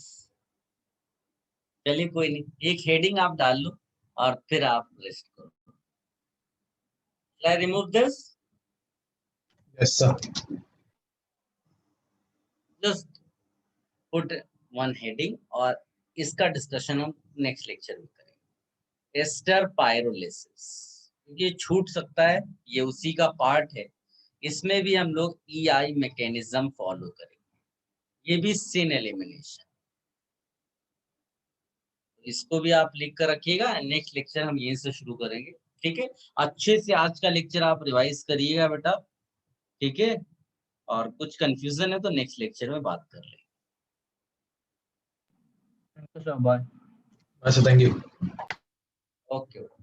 चलिए कोई नहीं, एक हेडिंग आप डाल लो और फिर आप रेस्ट करो। Shall I remove this? Yes, sir. Just put one heading और इसका डिस्कशन हम नेक्स्ट लेक्चर में करेंगे। एस्टर पायरोलिसिस, ये छूट सकता है, ये उसी का पार्ट है। इसमें भी हम लोग EI मैकेनिज्म फॉलो करेंगे। ये भी सिन एलिमिनेशन। इसको भी आप लिख कर रखिएगा, नेक्स्ट लेक्चर हम यहीं से शुरू करेंगे। ठीक है, अच्छे से आज का लेक्चर आप रिवाइज करिएगा बेटा। ठीक है, और कुछ कंफ्यूजन है तो नेक्स्ट लेक्चर में बात कर लेंगे। Bye. Sir, thank you. Okay.